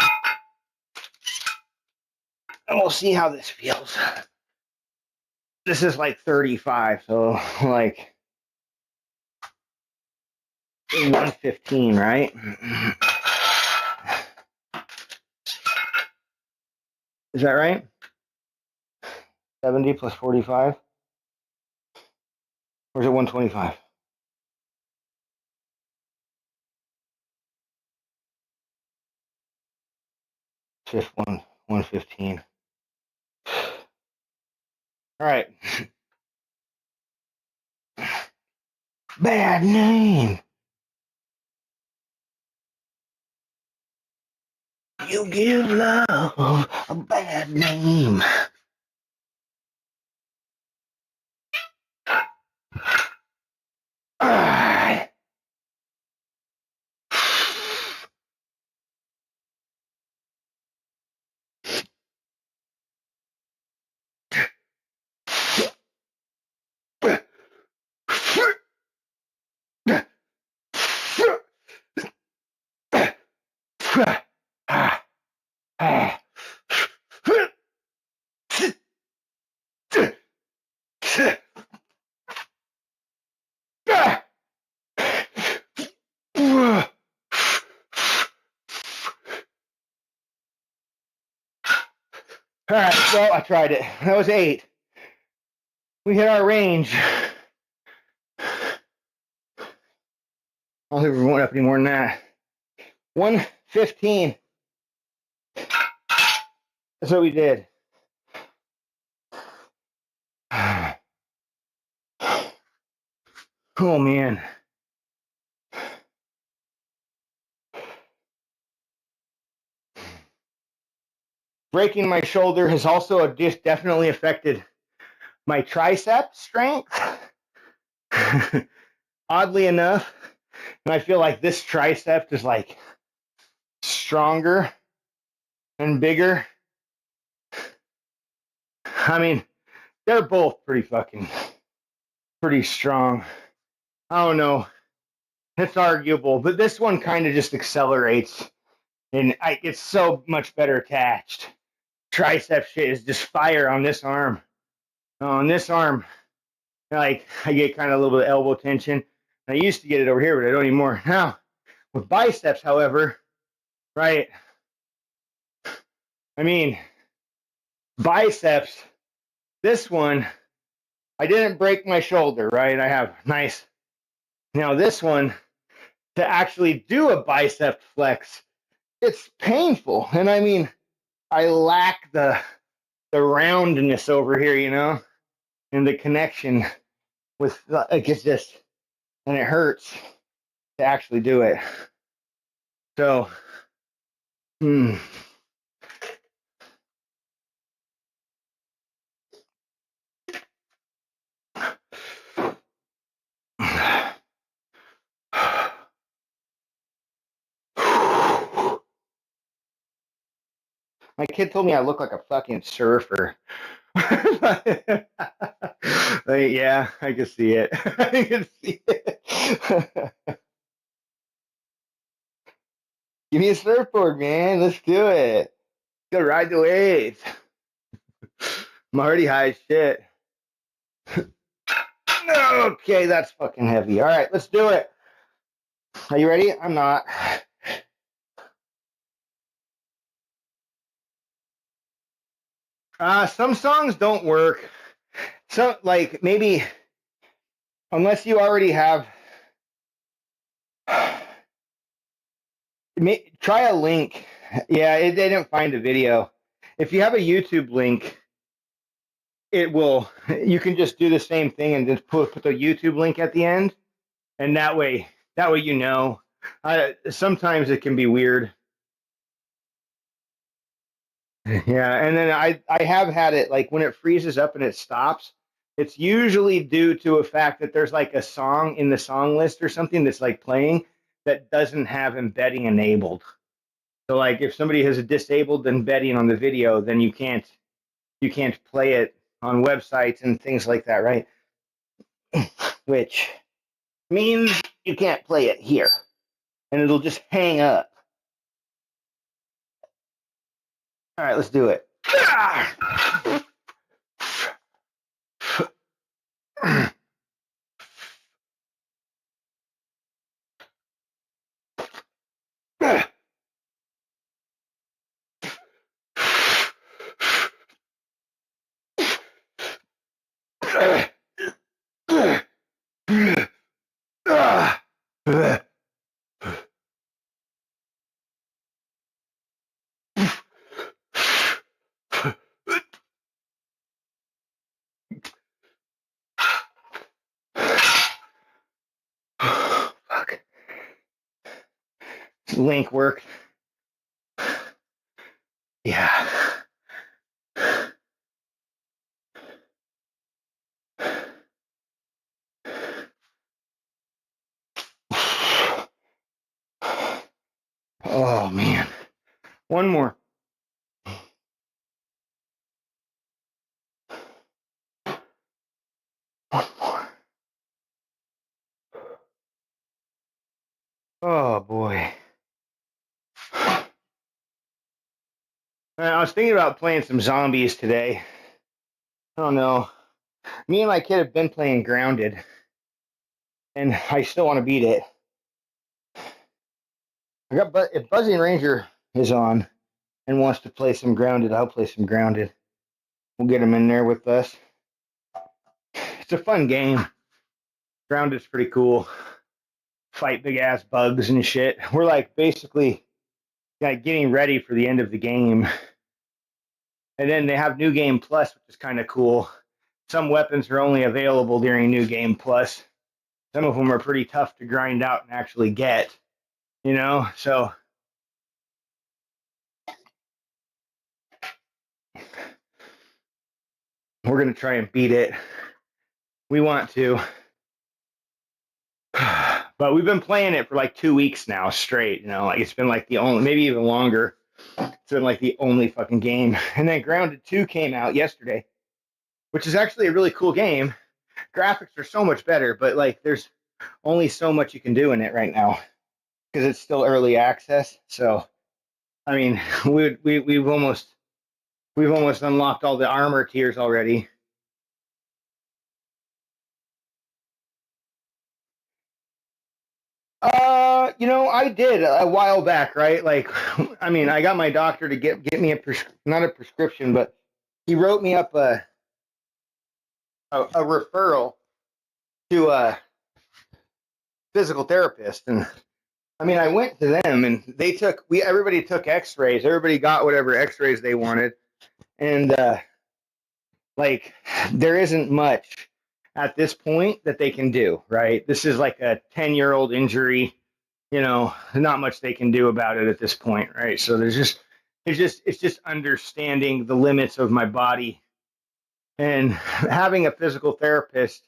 and we'll see how this feels. This is like 35, so like 115, right? Is that right? 70 plus 45? Or is it 125? Fifth one, 115. All right. Bad name. You give love a bad name. All right. All right, well, I tried it. That was 8. We hit our range. I don't think we're going up any more than that. 115. That's what we did. Oh, man. Breaking my shoulder has also just definitely affected my tricep strength. Oddly enough, and I feel like this tricep is like stronger and bigger. I mean, they're both pretty strong. I don't know. It's arguable, but this one kind of just accelerates and it's so much better attached. Tricep shit is just fire on this arm. On this arm, like I get kind of a little bit of elbow tension. I used to get it over here, but I don't anymore. Now, with biceps, however, right? I mean, biceps, this one, I didn't break my shoulder, right? I have nice. Now, this one, to actually do a bicep flex, it's painful. And I mean, I lack the roundness over here, you know, and the connection with like it's just, and it hurts to actually do it. So, my kid told me I look like a fucking surfer. Like, yeah, I can see it. I can see it. Give me a surfboard, man. Let's do it. Go ride the waves. I'm already high as shit. Okay, that's fucking heavy. All right, let's do it. Are you ready? I'm not. Some songs don't work. So, like, maybe unless you already have, try a link. Yeah, they didn't find a video. If you have a YouTube link, it will. You can just do the same thing and just put the YouTube link at the end, and that way you know. Sometimes it can be weird. Yeah, and then I have had it like when it freezes up and it stops. It's usually due to a fact that there's like a song in the song list or something that's like playing that doesn't have embedding enabled. So like if somebody has a disabled embedding on the video, then you can't play it on websites and things like that, right? Which means you can't play it here, and it'll just hang up. All right, let's do it. Fuck. Link work. Yeah. Oh man. One more. One more. Oh boy. I was thinking about playing some zombies today. I don't know. Me and my kid have been playing Grounded, and I still want to beat it. If Buzzing Ranger is on and wants to play some Grounded, I'll play some Grounded. We'll get him in there with us. It's a fun game. Grounded's pretty cool. Fight big ass bugs and shit. We're like basically like getting ready for the end of the game. And then they have New Game Plus, which is kind of cool. Some weapons are only available during New Game Plus. Some of them are pretty tough to grind out and actually get, you know? So we're going to try and beat it. We want to. But we've been playing it for like 2 weeks now straight, you know? Like it's been like the only, maybe even longer. It's been like the only fucking game. And then Grounded 2 came out yesterday, which is actually a really cool game. Graphics are so much better, but like there's only so much you can do in it right now because it's still early access. So, I mean, we've almost unlocked all the armor tiers already. You know, I did a while back, right? Like, I mean, I got my doctor to get me not a prescription, but he wrote me up a referral to a physical therapist, and I mean, I went to them, and everybody took X-rays, everybody got whatever X-rays they wanted, and like, there isn't much at this point that they can do, right? This is like a 10-year-old injury, you know, not much they can do about it at this point, right? So it's just understanding the limits of my body and having a physical therapist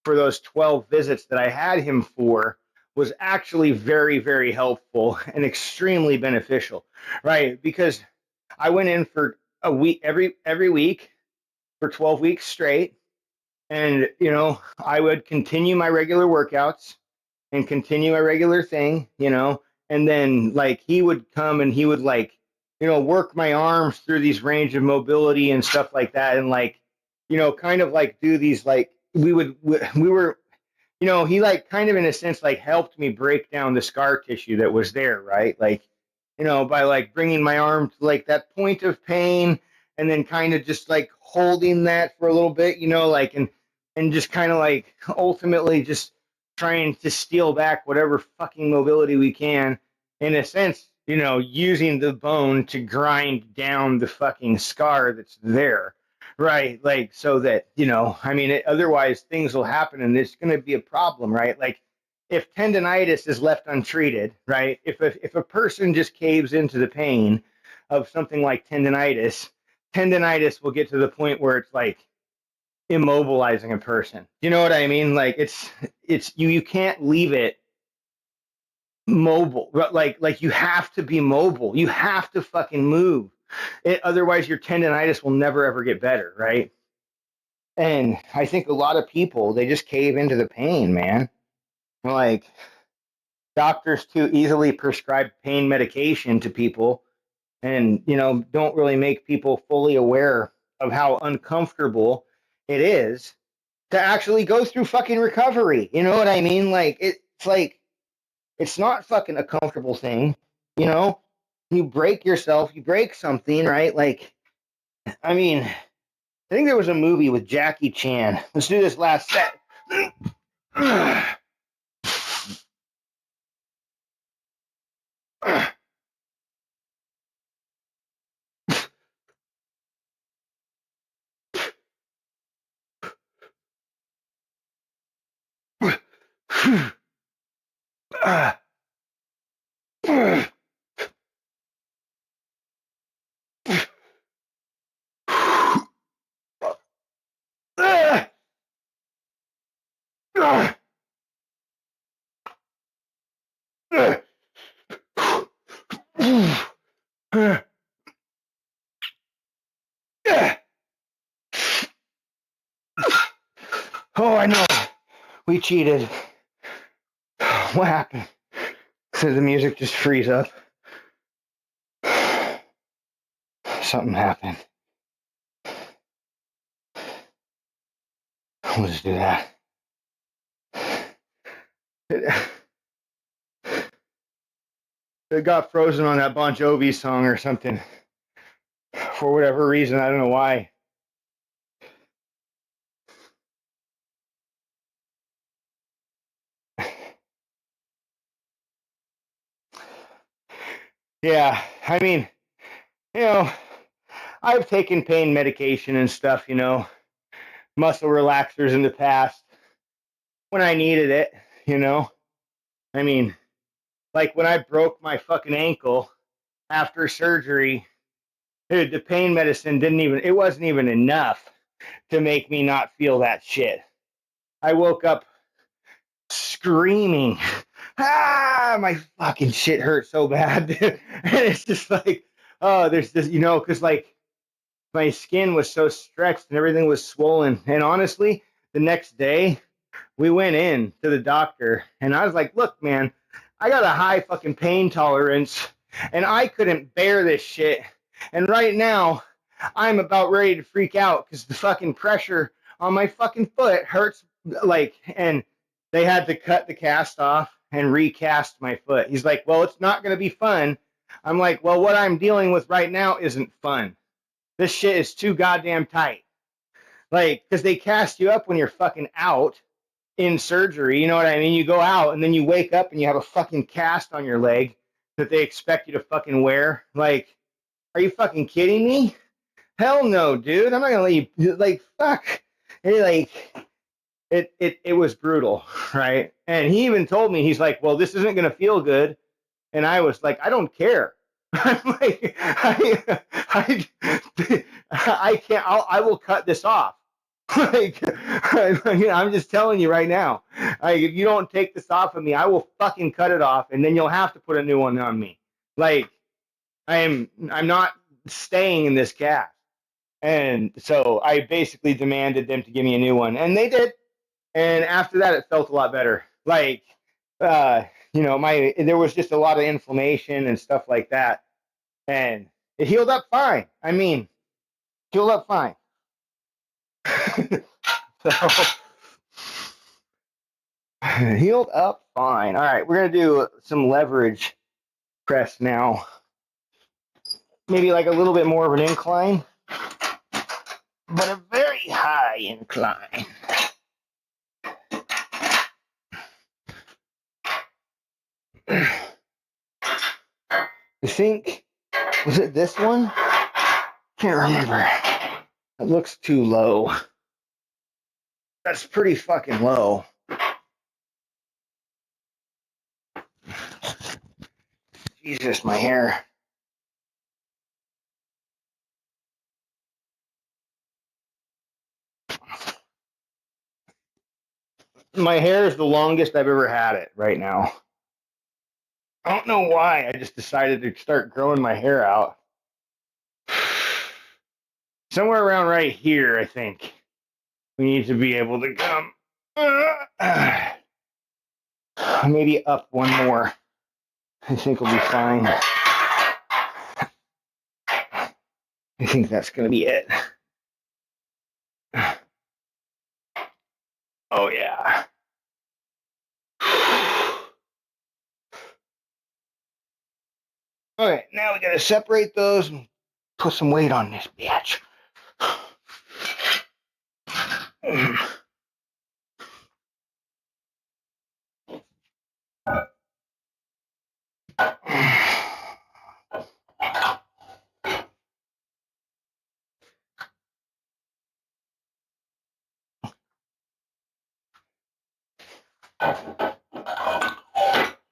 for those 12 visits that I had him for was actually very, very helpful and extremely beneficial, right? Because I went in for a week, every week for 12 weeks straight. And, you know, I would continue my regular workouts and continue my regular thing, you know, and then like he would come and he would like, you know, work my arms through these range of mobility and stuff like that. And like, you know, kind of like do these like, we were, you know, he like kind of in a sense like helped me break down the scar tissue that was there, right? Like, you know, by like bringing my arm to like that point of pain and then kind of just like holding that for a little bit, you know, like and just kind of like ultimately just trying to steal back whatever fucking mobility we can, in a sense, you know, using the bone to grind down the fucking scar that's there. Right, like so that, you know, I mean, otherwise things will happen and there's going to be a problem, right? Like if tendonitis is left untreated, right? If a person just caves into the pain of something like tendonitis will get to the point where it's like immobilizing a person. You know what I mean? Like it's you can't leave it mobile. Like you have to be mobile. You have to fucking move. Otherwise your tendonitis will never ever get better, right? And I think a lot of people, they just cave into the pain, man. Like doctors too easily prescribe pain medication to people and, you know, don't really make people fully aware of how uncomfortable it is to actually go through fucking recovery. You know what I mean? Like, it's not fucking a comfortable thing. You know, you break yourself, you break something, right? Like, I mean, think there was a movie with Jackie Chan. Let's do this last set. Oh, I know. We cheated. What happened? Did the music just freeze up? Something happened. We'll just do that. It got frozen on that Bon Jovi song or something. For whatever reason, I don't know why. Yeah, I mean, you know, I've taken pain medication and stuff, you know, muscle relaxers in the past when I needed it, you know. I mean, like when I broke my fucking ankle after surgery, dude, the pain medicine it wasn't even enough to make me not feel that shit. I woke up screaming, my fucking shit hurt so bad. And it's just like, oh, there's this, you know, because like my skin was so stretched and everything was swollen. And honestly, the next day we went in to the doctor and I was like, look, man, I got a high fucking pain tolerance and I couldn't bear this shit. And right now I'm about ready to freak out because the fucking pressure on my fucking foot hurts. Like, and they had to cut the cast off and recast my foot. He's like, well, it's not going to be fun. I'm like, well, what I'm dealing with right now isn't fun. This shit is too goddamn tight. Like, because they cast you up when you're fucking out in surgery. You know what I mean? You go out and then you wake up and you have a fucking cast on your leg that they expect you to fucking wear. Like, are you fucking kidding me? Hell no, dude. I'm not gonna let you. Like, fuck. It was brutal, right? And he even told me, he's like, well, this isn't gonna feel good. And I was like, I don't care. I'm like, I can't. I will cut this off. Like, you know, I'm just telling you right now. Like, if you don't take this off of me, I will fucking cut it off, and then you'll have to put a new one on me. Like, I'm not staying in this cast. And so I basically demanded them to give me a new one, and they did. And after that, it felt a lot better. Like, uh, you know, there was just a lot of inflammation and stuff like that, and it healed up fine. I mean, healed up fine. So healed up fine. All right, we're gonna do some leverage press now. Maybe like a little bit more of an incline, but a very high incline. I think, was it this one? Can't remember. It looks too low. That's pretty fucking low. Jesus, my hair. My hair is the longest I've ever had it right now. I don't know why. I just decided to start growing my hair out. Somewhere around right here, I think. We need to be able to come. Maybe up one more. I think we'll be fine. I think that's going to be it. Oh, yeah. Okay, now we got to separate those and put some weight on this bitch.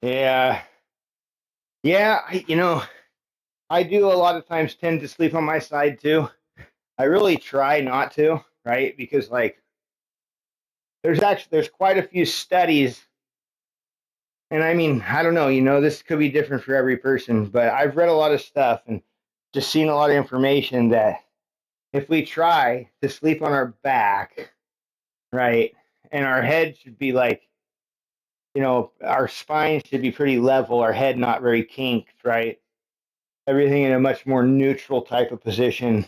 Yeah. Yeah, I do a lot of times tend to sleep on my side too. I really try not to, right? Because like there's quite a few studies, and I mean, I don't know, this could be different for every person, but I've read a lot of stuff and just seen a lot of information that if we try to sleep on our back, right, and our head should be like, our spine should be pretty level, our head not very kinked, right? Everything in a much more neutral type of position.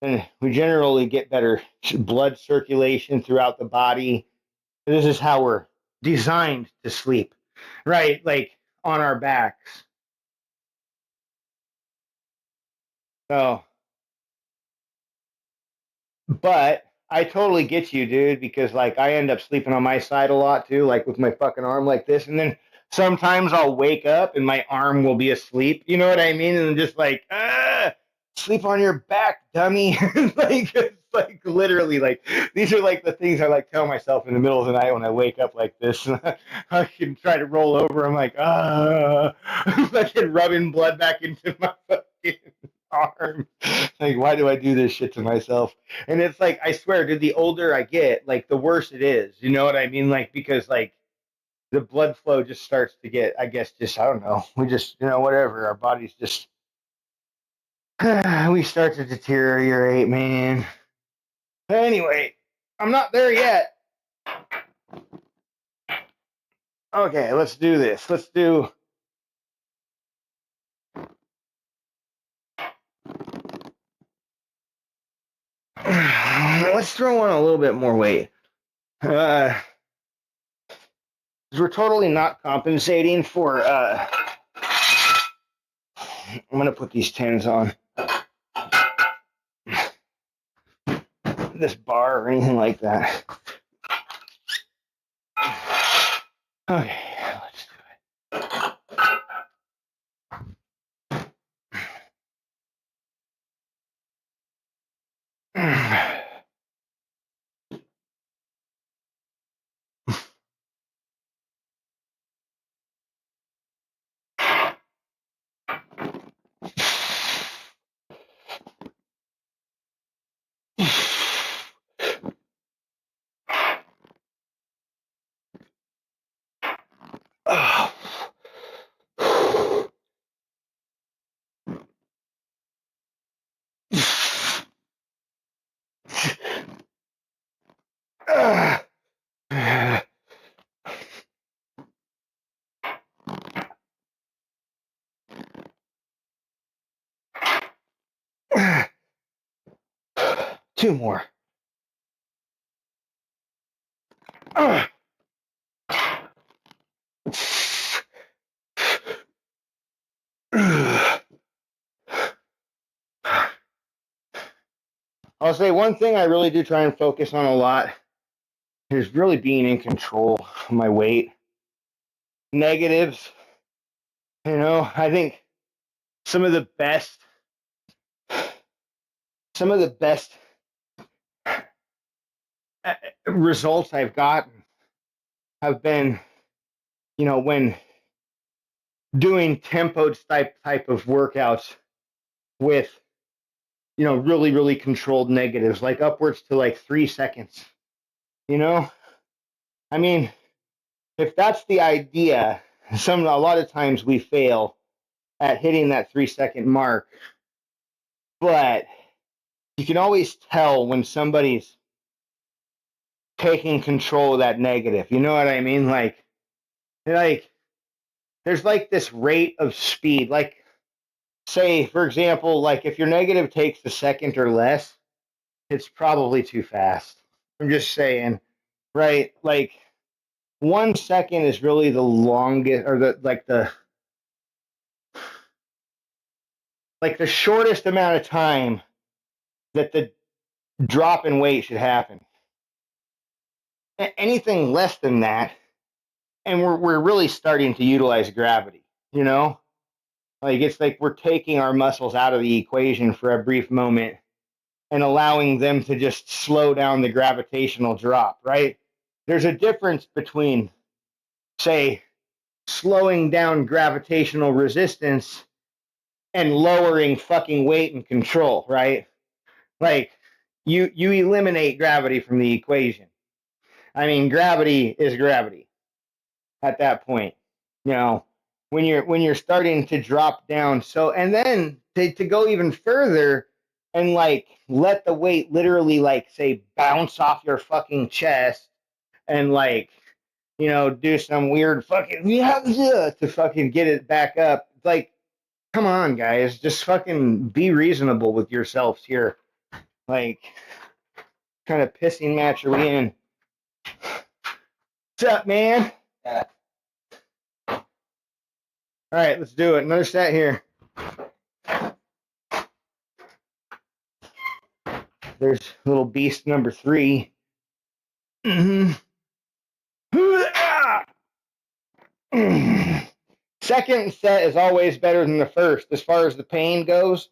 And we generally get better blood circulation throughout the body. This is how we're designed to sleep, right? Like on our backs. So, but I totally get you, dude, because like I end up sleeping on my side a lot too, like with my fucking arm like this. And then sometimes I'll wake up and my arm will be asleep. You know what I mean? And I'm just like, sleep on your back, dummy. Like it's like literally like these are like the things I like tell myself in the middle of the night when I wake up like this. I can try to roll over. I'm like, fucking rubbing blood back into my fucking arm. Like, why do I do this shit to myself? And it's like, I swear, dude, the older I get, like the worse it is. You know what I mean? Like, because like the blood flow just starts to get, I guess, just, I don't know. We just, whatever. Our bodies just, we start to deteriorate, man. Anyway, I'm not there yet. Okay, let's do this. Let's throw on a little bit more weight. We're totally not compensating for, I'm going to put these 10s on. This bar or anything like that. Okay, let's do it. Two more. I'll say one thing I really do try and focus on a lot is really being in control of my weight. Negatives, I think some of the best results I've gotten have been, when doing tempoed type of workouts with, really, really controlled negatives, like upwards to like 3 seconds. I mean, if that's the idea, a lot of times we fail at hitting that 3 second mark, but you can always tell when somebody's taking control of that negative. You know what I mean? Like there's like this rate of speed. Like, say, for example, like if your negative takes a second or less, it's probably too fast. I'm just saying, right? Like 1 second is really the longest, or the shortest amount of time that the drop in weight should happen. anything less than that, and we're really starting to utilize gravity, you know? Like it's like we're taking our muscles out of the equation for a brief moment and allowing them to just slow down the gravitational drop, right? There's a difference between, say, slowing down gravitational resistance and lowering fucking weight and control, right? Like you eliminate gravity from the equation. I mean, gravity is gravity at that point. You know, when you're starting to drop down. So and then to go even further and like let the weight literally like say bounce off your fucking chest and like do some weird fucking yeah to fucking get it back up. Like, come on, guys, just fucking be reasonable with yourselves here. Like, kind of pissing match are we in? What's up, man? Yeah. All right, let's do it. Another set here. There's little beast number 3. Second set is always better than the first as far as the pain goes.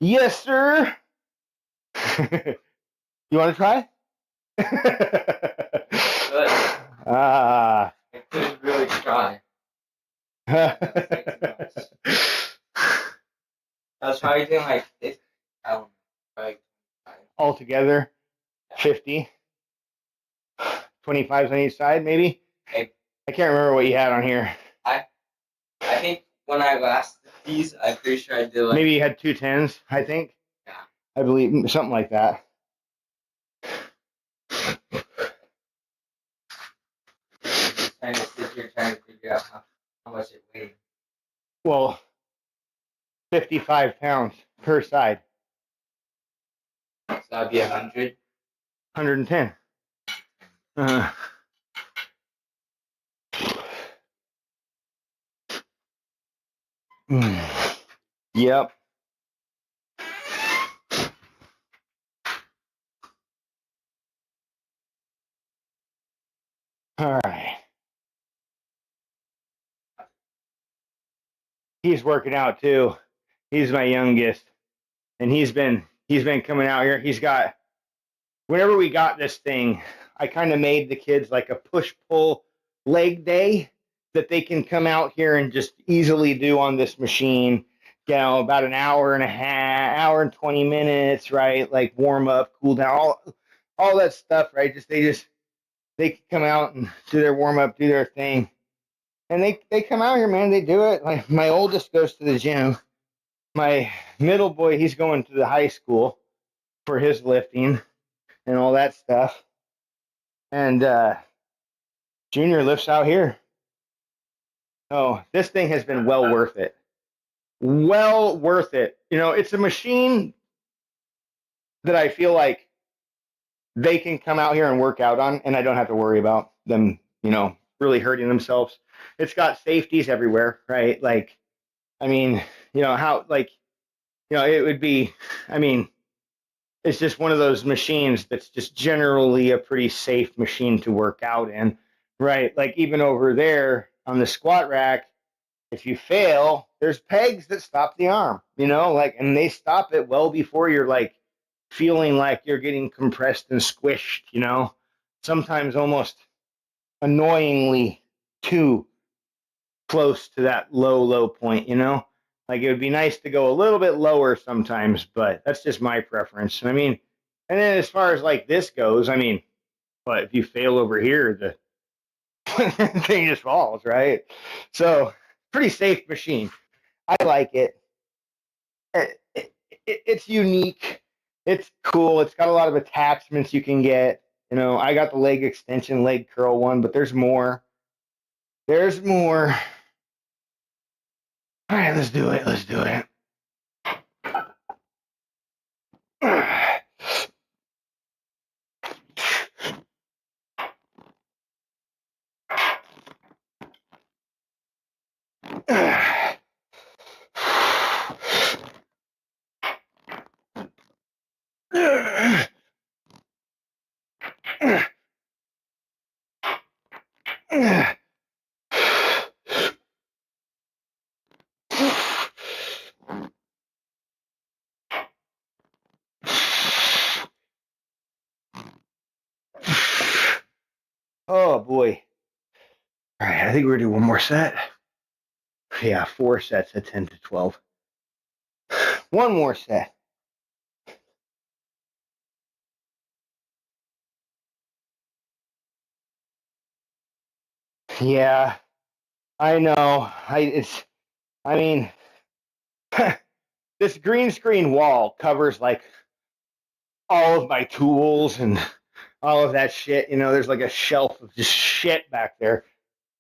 Yes, sir. You want to try? Good. I couldn't really try. I was probably doing like 50. I don't know, like altogether, 50. 25s on each side, maybe. Okay. I can't remember what you had on here. I think when I last did these, I'm pretty sure I did like maybe you had 2 10s, I think. Yeah. I believe something like that. Trying to sit here trying to figure out how much it weighed. Well, 55 pounds per side. So that'd be 100. 110. Yep. All right. He's working out too. He's my youngest, and he's been coming out here. He's got, whenever we got this thing, I kind of made the kids like a push-pull leg day that they can come out here and just easily do on this machine. About an hour and a half, hour and 20 minutes, right? Like warm up, cool down, all that stuff, right? They can come out and do their warm up, do their thing. And they come out here, man, they do it. Like my oldest goes to the gym. My middle boy, he's going to the high school for his lifting and all that stuff. And Junior lifts out here. Oh, this thing has been well worth it. Well worth it. It's a machine that I feel like they can come out here and work out on, and I don't have to worry about them, really hurting themselves. It's got safeties everywhere, right? Like, I mean, how, like, it would be, I mean, it's just one of those machines that's just generally a pretty safe machine to work out in, right? Like even over there on the squat rack, if you fail, there's pegs that stop the arm, like, and they stop it well before you're like feeling like you're getting compressed and squished, sometimes almost annoyingly too close to that low point, like it would be nice to go a little bit lower sometimes, but that's just my preference. I mean, and then as far as like this goes, I mean, but if you fail over here, the thing just falls, right? So pretty safe machine. I like it. It's unique. It's cool. It's got a lot of attachments you can get. I got the leg extension, leg curl one, but there's more. There's more. All right, let's do it. Let's do it. Oh boy. All right, I think we're gonna do one more set. Yeah, 4 sets at 10 to 12. One more set. Yeah, I know. I mean, this green screen wall covers like all of my tools and all of that shit. You know, there's like a shelf of just shit back there.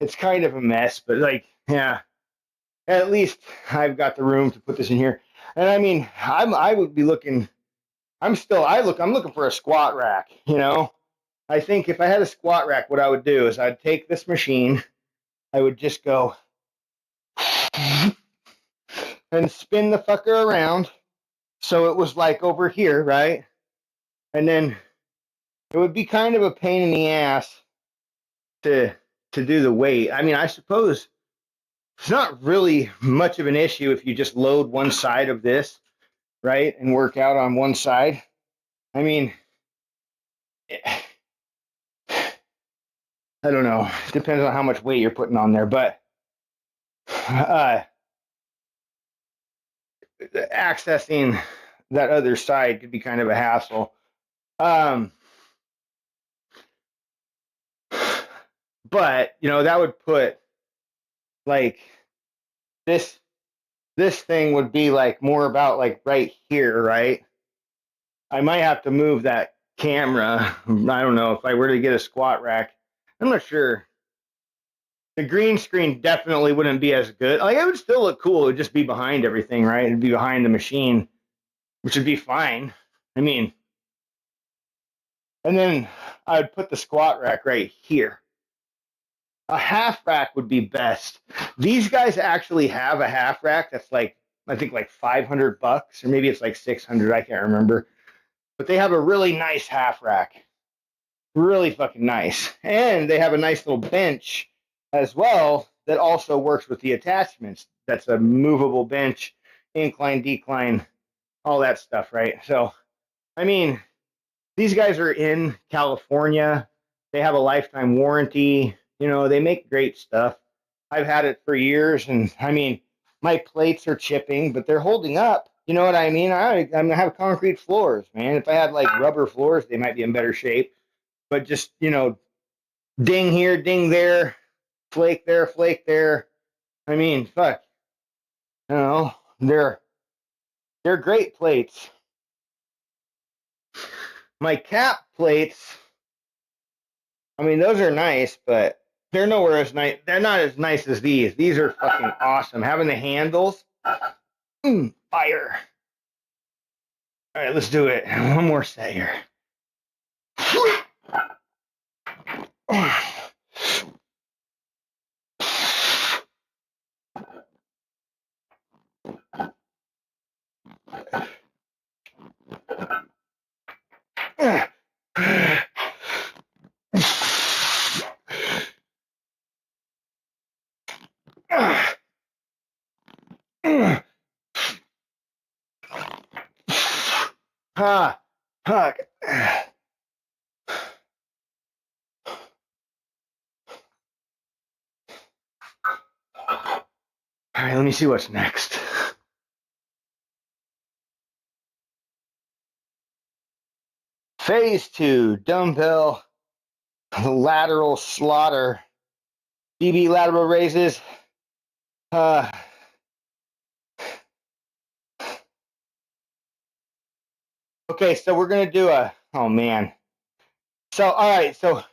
It's kind of a mess, but like, yeah, at least I've got the room to put this in here. And I mean, I would be looking. I'm looking for a squat rack. You know, I think if I had a squat rack, what I would do is I'd take this machine, I would just go and spin the fucker around so it was like over here, right? And then it would be kind of a pain in the ass to do the weight. I mean, I suppose it's not really much of an issue if you just load one side of this, right, and work out on one side. I mean, I don't know. It depends on how much weight you're putting on there, but accessing that other side could be kind of a hassle. But you know, that would put like this thing would be like more about like right here, right? I might have to move that camera. I don't know if I were to get a squat rack. I'm not sure. The green screen definitely wouldn't be as good. Like it would still look cool. It would just be behind everything, right? It'd be behind the machine, which would be fine. I mean, and then I would put the squat rack right here. A half rack would be best. These guys actually have a half rack that's like I think like $500 or maybe it's like 600. I can't remember. But they have a really nice half rack. Really fucking nice. And they have a nice little bench as well that also works with the attachments. That's a movable bench, incline, decline, all that stuff, right? So, I mean, these guys are in California. They have a lifetime warranty. You know, they make great stuff. I've had it for years, and I mean, my plates are chipping, but they're holding up. You know what I mean? I have concrete floors, man. If I had like rubber floors, they might be in better shape. But just you know, ding here, ding there, flake there, flake there. I mean, fuck. You know, they're great plates. My cap plates, I mean, those are nice, but they're nowhere as nice. They're not as nice as these. These are fucking awesome. Having the handles, fire. All right, let's do it. One more set here. Ha, fuck. All right, let me see what's next. Phase 2, dumbbell lateral slaughter. BB lateral raises. Okay, so we're going to do oh man. So, all right, so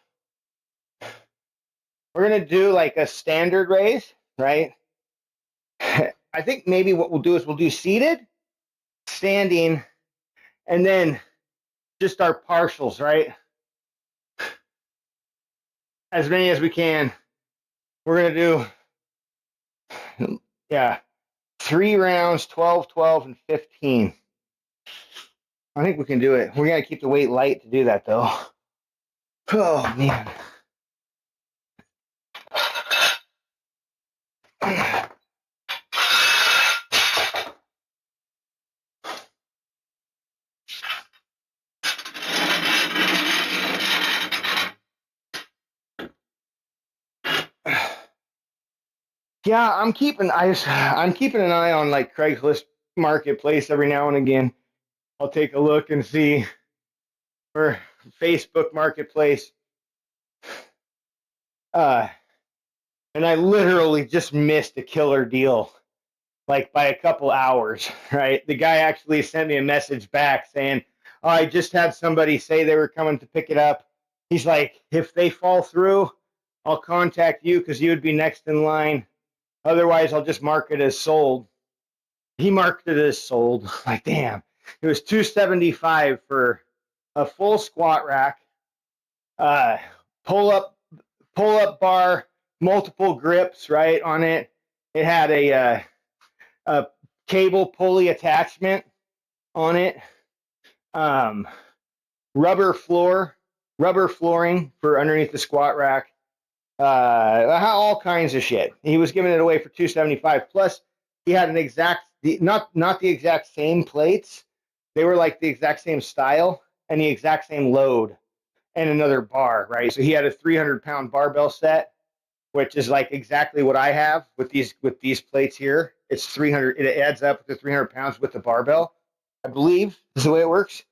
We're going to do like a standard raise, right? I think maybe what we'll do is we'll do seated, standing, and then just our partials, right? As many as we can. We're going to do, yeah, 3 rounds, 12, 12, and 15. I think we can do it. We got to keep the weight light to do that, though. Oh, man. Yeah, I'm keeping an eye on like Craigslist Marketplace every now and again. I'll take a look and see, or Facebook Marketplace. And I literally just missed a killer deal, like by a couple hours, right? The guy actually sent me a message back saying, "Oh, I just had somebody say they were coming to pick it up." He's like, "If they fall through, I'll contact you because you would be next in line. Otherwise, I'll just mark it as sold." He marked it as sold. Like, damn. It was $275 for a full squat rack, uh, pull up bar, multiple grips, right, on it. It had a cable pulley attachment on it. Rubber flooring for underneath the squat rack. All kinds of shit. He was giving it away for $275. Plus, he had not the exact same plates. They were like the exact same style and the exact same load and another bar, right? So he had a 300-pound barbell set, which is like exactly what I have with these plates here. It's 300. It adds up to 300 pounds with the barbell, I believe is the way it works.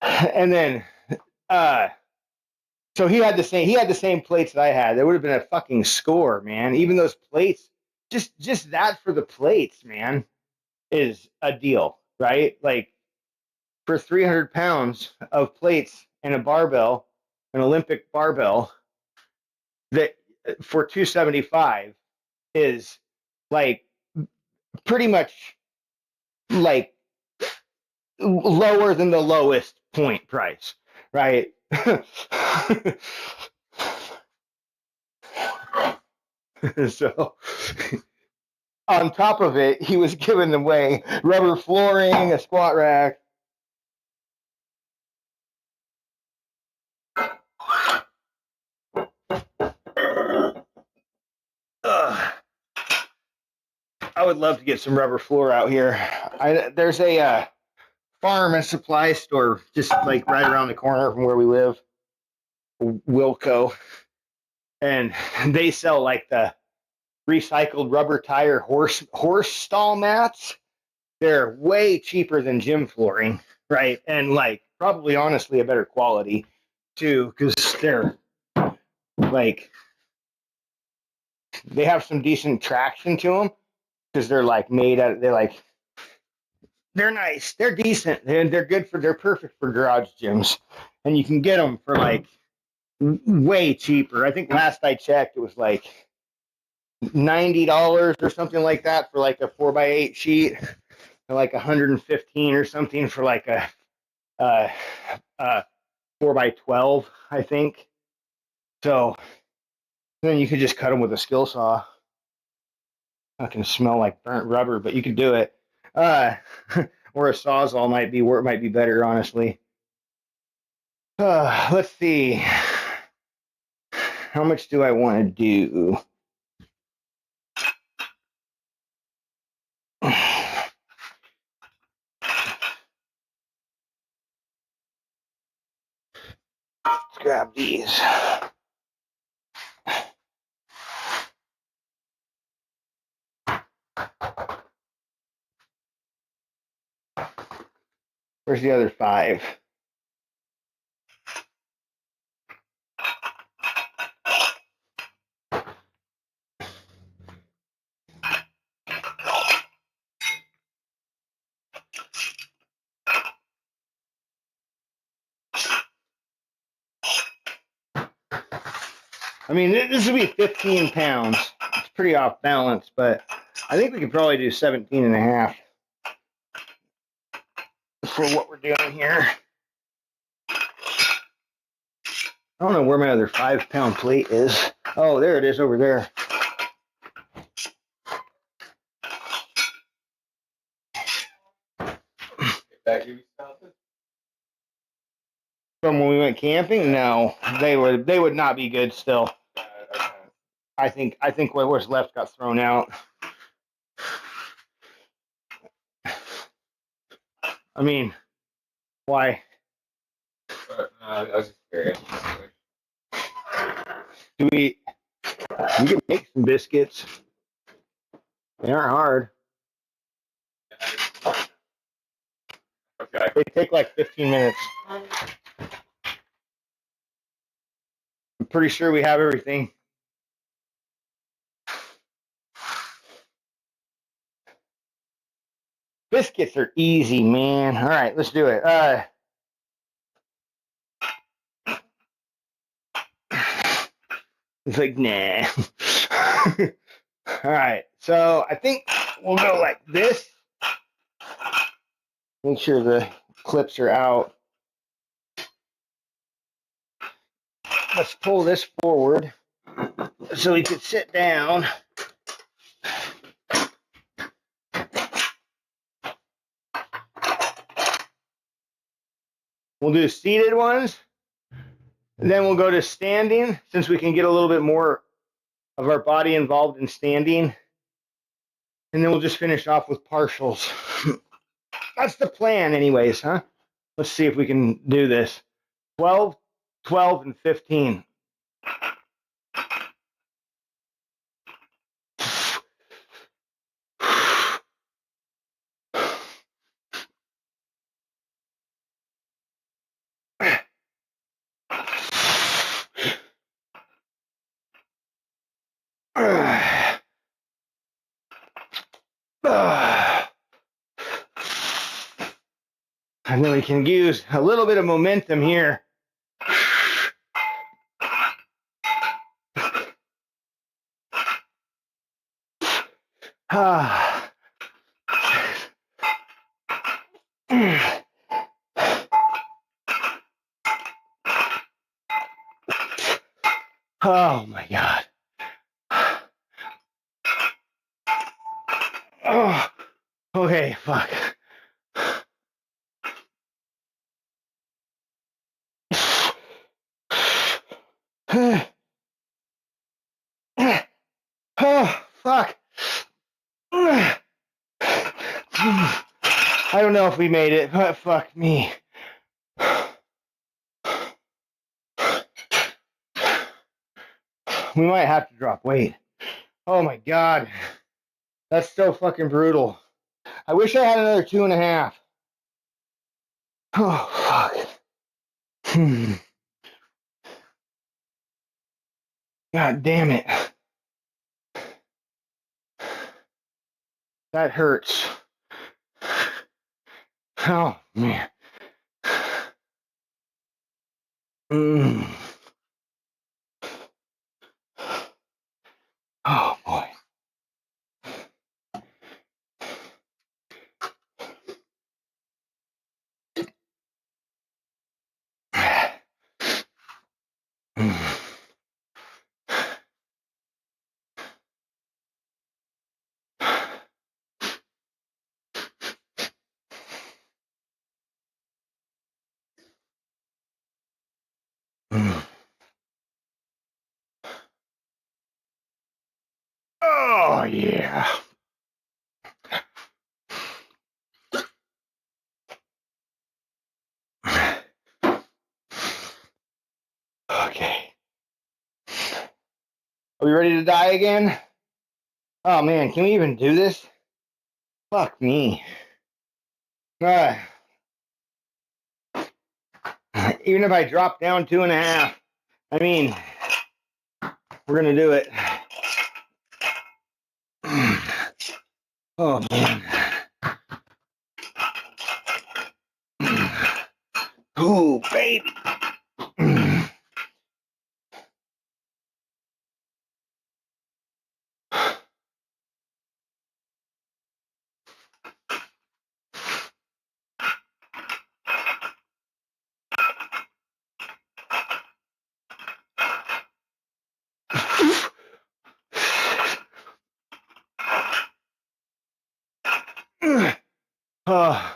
And then, so he had the same plates that I had. There would have been a fucking score, man. Even those plates, just that for the plates, man, is a deal, right? Like for 300 pounds of plates and a barbell, an Olympic barbell, that for 275 is like pretty much like lower than the lowest point price, right? So on top of it, he was giving away rubber flooring, a squat rack. Ugh. I would love to get some rubber floor out here. There's a farm and supply store just like right around the corner from where we live, Wilco, and they sell like the recycled rubber tire horse stall mats. They're way cheaper than gym flooring, right? And like probably honestly a better quality too, because they're like they have some decent traction to them because they're like made out. They're nice. They're decent. They're perfect for garage gyms, and you can get them for like way cheaper. I think last I checked, it was like $90 or something like that for like a 4x8 sheet, or like 115 or something for like a 4x12, I think. So then you could just cut them with a skill saw. It can smell like burnt rubber, but you can do it. Or a sawzall might be better, honestly. Let's see. How much do I want to do? Let's grab these. Where's the other 5? I mean, this would be 15 pounds. It's pretty off balance, but I think we could probably do 17 and a half for what we're doing here. I don't know where my other 5-pound plate is. Oh, there it is over there. From when we went camping? No, they would not be good still. I think what was left got thrown out. I mean, why? I was just curious. You can make some biscuits. They aren't hard. Okay. They take like 15 minutes. I'm pretty sure we have everything. Biscuits are easy, man. All right, let's do it. It's like, nah. All right, so I think we'll go like this. Make sure the clips are out. Let's pull this forward so we could sit down. We'll do seated ones. Then we'll go to standing, since we can get a little bit more of our body involved in standing. And then we'll just finish off with partials. That's the plan anyways, huh? Let's see if we can do this. 12, 12, and 15. And then we can use a little bit of momentum here. Oh my God. Oh, okay, fuck. Oh, fuck. I don't know if we made it, but fuck me. We might have to drop weight. Oh my God. That's so fucking brutal. I wish I had another 2.5. Oh, fuck. God damn it. That hurts. Oh, man. Oh, boy. Oh, yeah. Okay. Are we ready to die again? Oh, man, can we even do this? Fuck me. Even if I drop down 2.5, I mean, we're going to do it. Oh, man. Ooh, baby. Oh.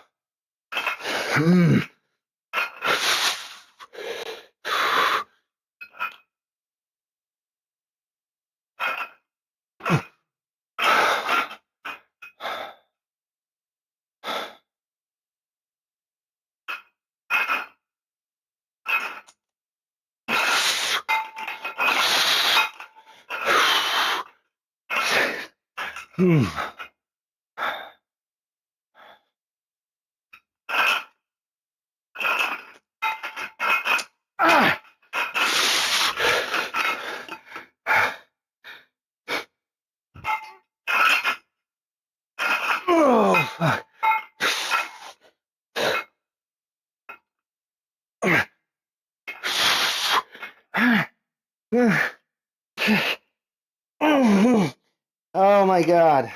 Oh, fuck. Oh my God.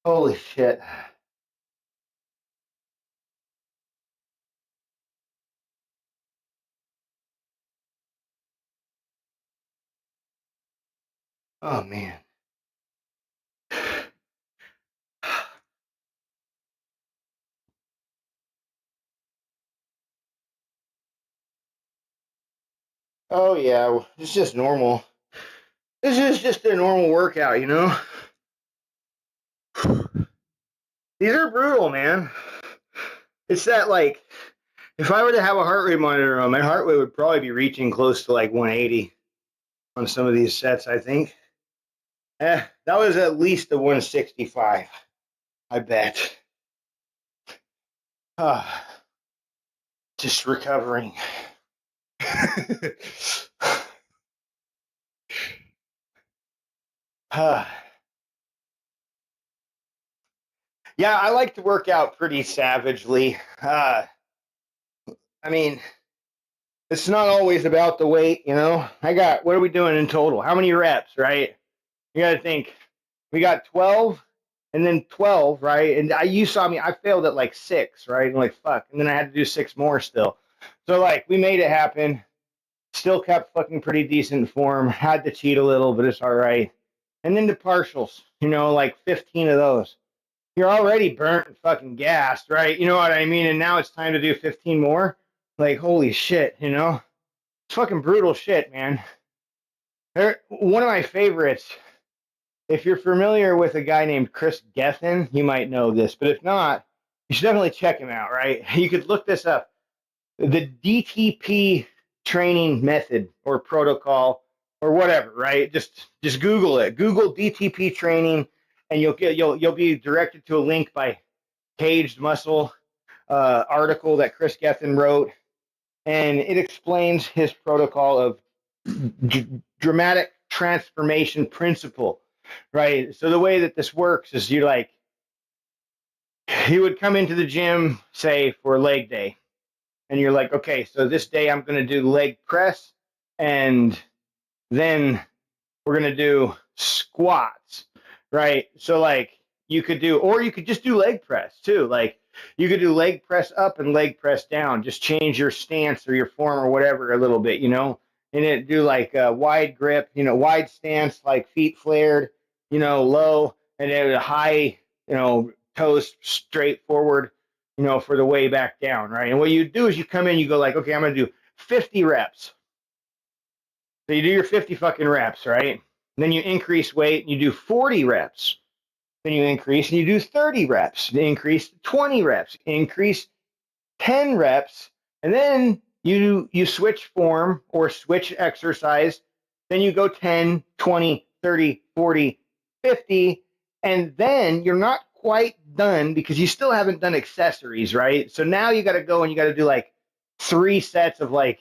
Holy shit. Oh man. Oh yeah, it's just normal. This is just a normal workout, you know? These are brutal, man. It's that, like, if I were to have a heart rate monitor on, my heart rate would probably be reaching close to like 180 on some of these sets, I think. That was at least a 165, I bet. Just recovering. Yeah, I like to work out pretty savagely. I mean, it's not always about the weight, you know. What are we doing in total? How many reps, right? You got to think. We got 12 and then 12, right? And you saw me, I failed at like 6, right? And like, fuck. And then I had to do 6 more still. So, like, we made it happen. Still kept fucking pretty decent form. Had to cheat a little, but it's all right. And then the partials, you know, like 15 of those. You're already burnt and fucking gassed, right? You know what I mean? And now it's time to do 15 more. Like, holy shit, you know? It's fucking brutal shit, man. One of my favorites, if you're familiar with a guy named Chris Gethin, you might know this, but if not, you should definitely check him out, right? You could look this up. The DTP training method or protocol or whatever, right? Just Google it. Google DTP training, and you'll be directed to a link by Caged Muscle article that Chris Gethin wrote, and it explains his protocol of dramatic transformation principle, right? So the way that this works is you would come into the gym, say for leg day, and you're like, okay, so this day I'm going to do leg press, and then we're going to do squats, right? So like you could just do leg press too. Like you could do leg press up and leg press down. Just change your stance or your form or whatever a little bit, you know, and it do like a wide grip, you know, wide stance, like feet flared, you know, low, and then a high, you know, toes straight forward, you know, for the way back down, right? And what you do is you come in, you go like, okay, I'm going to do 50 reps. So you do your 50 fucking reps, right? And then you increase weight and you do 40 reps. Then you increase and you do 30 reps. You increase 20 reps. Increase 10 reps. And then you switch form or switch exercise. Then you go 10, 20, 30, 40, 50. And then you're not quite done because you still haven't done accessories, right? So now you got to go and you got to do like 3 sets of like,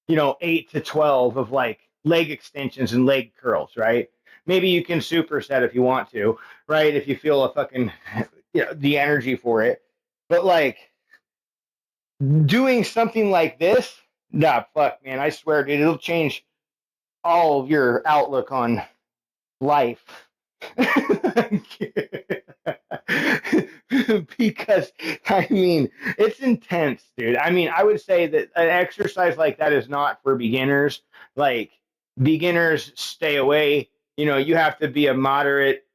you know, 8 to 12 of like leg extensions and leg curls, right? Maybe you can superset if you want to, right? If you feel a fucking, you know, the energy for it. But like doing something like this, nah, fuck, man, I swear, dude, it'll change all of your outlook on life. because I mean, it's intense, dude. I mean, I would say that an exercise like that is not for beginners. Like, beginners stay away. You have to be a moderate,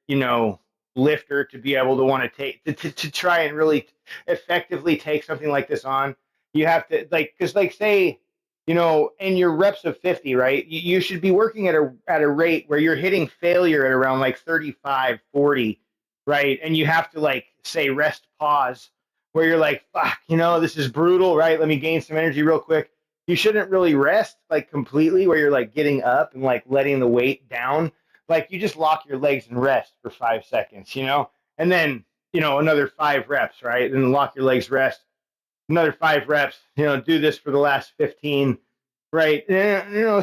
lifter to be able to want to take to try and really effectively take something like this on. You have to, like, because, like, say, in your reps of 50, right? You should be working at a rate where you're hitting failure at around like 35, 40, right? And you have to, like, say, rest, pause, where you're like, fuck, this is brutal, right? Let me gain some energy real quick. You shouldn't really rest like completely where you're like getting up and like letting the weight down. Like, you just lock your legs and rest for 5 seconds, and then, another 5 reps, right? And then lock your legs, rest, another 5 reps, do this for the last 15, right?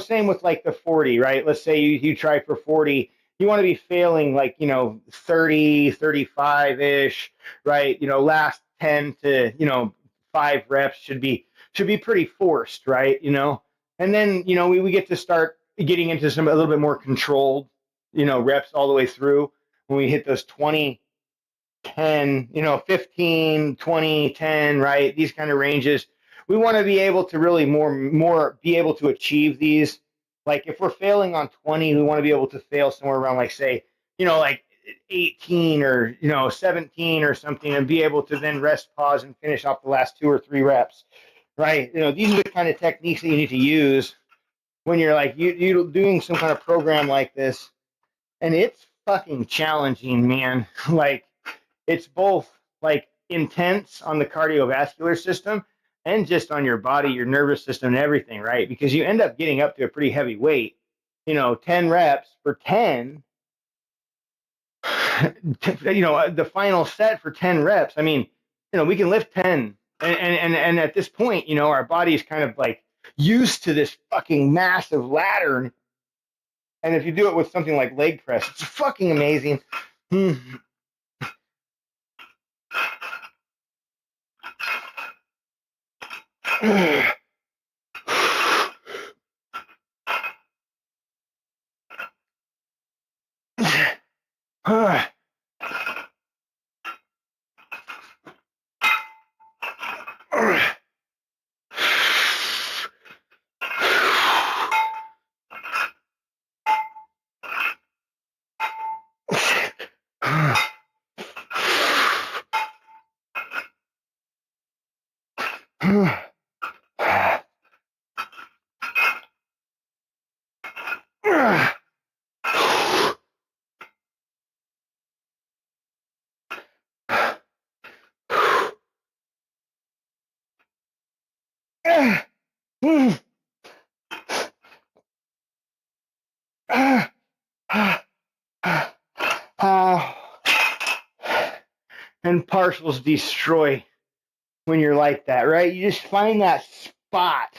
Same with like the 40, right? Let's say you try for 40, you want to be failing like, 30, 35-ish, right? Last 10 to, 5 reps should be pretty forced, right? And then, we get to start getting into some a little bit more controlled, reps all the way through when we hit those 20, 10, 15, 20, 10, right? These kind of ranges. We want to be able to really more be able to achieve these. Like, if we're failing on 20, we want to be able to fail somewhere around, like, say, like 18 or, 17 or something, and be able to then rest, pause, and finish off the last 2 or 3 reps, right? These are the kind of techniques that you need to use when you're like you doing some kind of program like this. And it's fucking challenging, man. Like, it's both like intense on the cardiovascular system and just on your body, your nervous system, and everything, right? Because you end up getting up to a pretty heavy weight. 10 reps for 10, the final set for 10 reps. I mean, we can lift 10. And at this point, our body is kind of like used to this fucking massive ladder. And if you do it with something like leg press, it's fucking amazing. And partials destroy when you're like that, right? You just find that spot,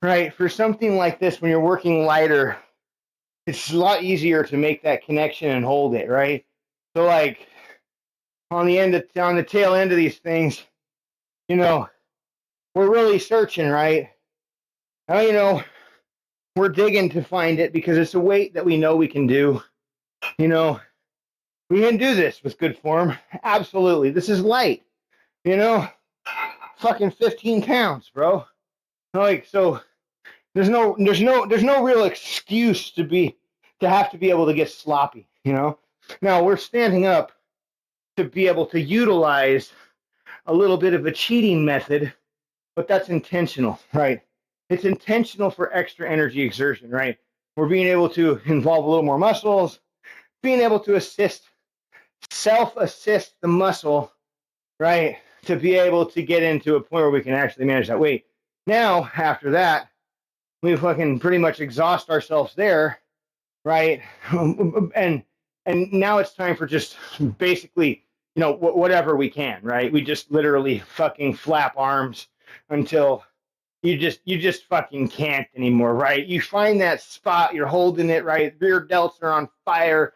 right? For something like this, when you're working lighter, it's a lot easier to make that connection and hold it, right? So, like, on the tail end of these things, we're really searching, right? Now, we're digging to find it because it's a weight that we know we can do. We can do this with good form. Absolutely. This is light, fucking 15 pounds, bro. Like, so there's no real excuse to have to be able to get sloppy, Now we're standing up to be able to utilize a little bit of a cheating method, but that's intentional, right? It's intentional for extra energy exertion, right? We're being able to involve a little more muscles, being able to self-assist the muscle, right? To be able to get into a point where we can actually manage that weight. Now, after that, we fucking pretty much exhaust ourselves there, right? And now it's time for just basically, whatever we can, right? We just literally fucking flap arms until you just fucking can't anymore, right? You find that spot, you're holding it, right? Rear delts are on fire,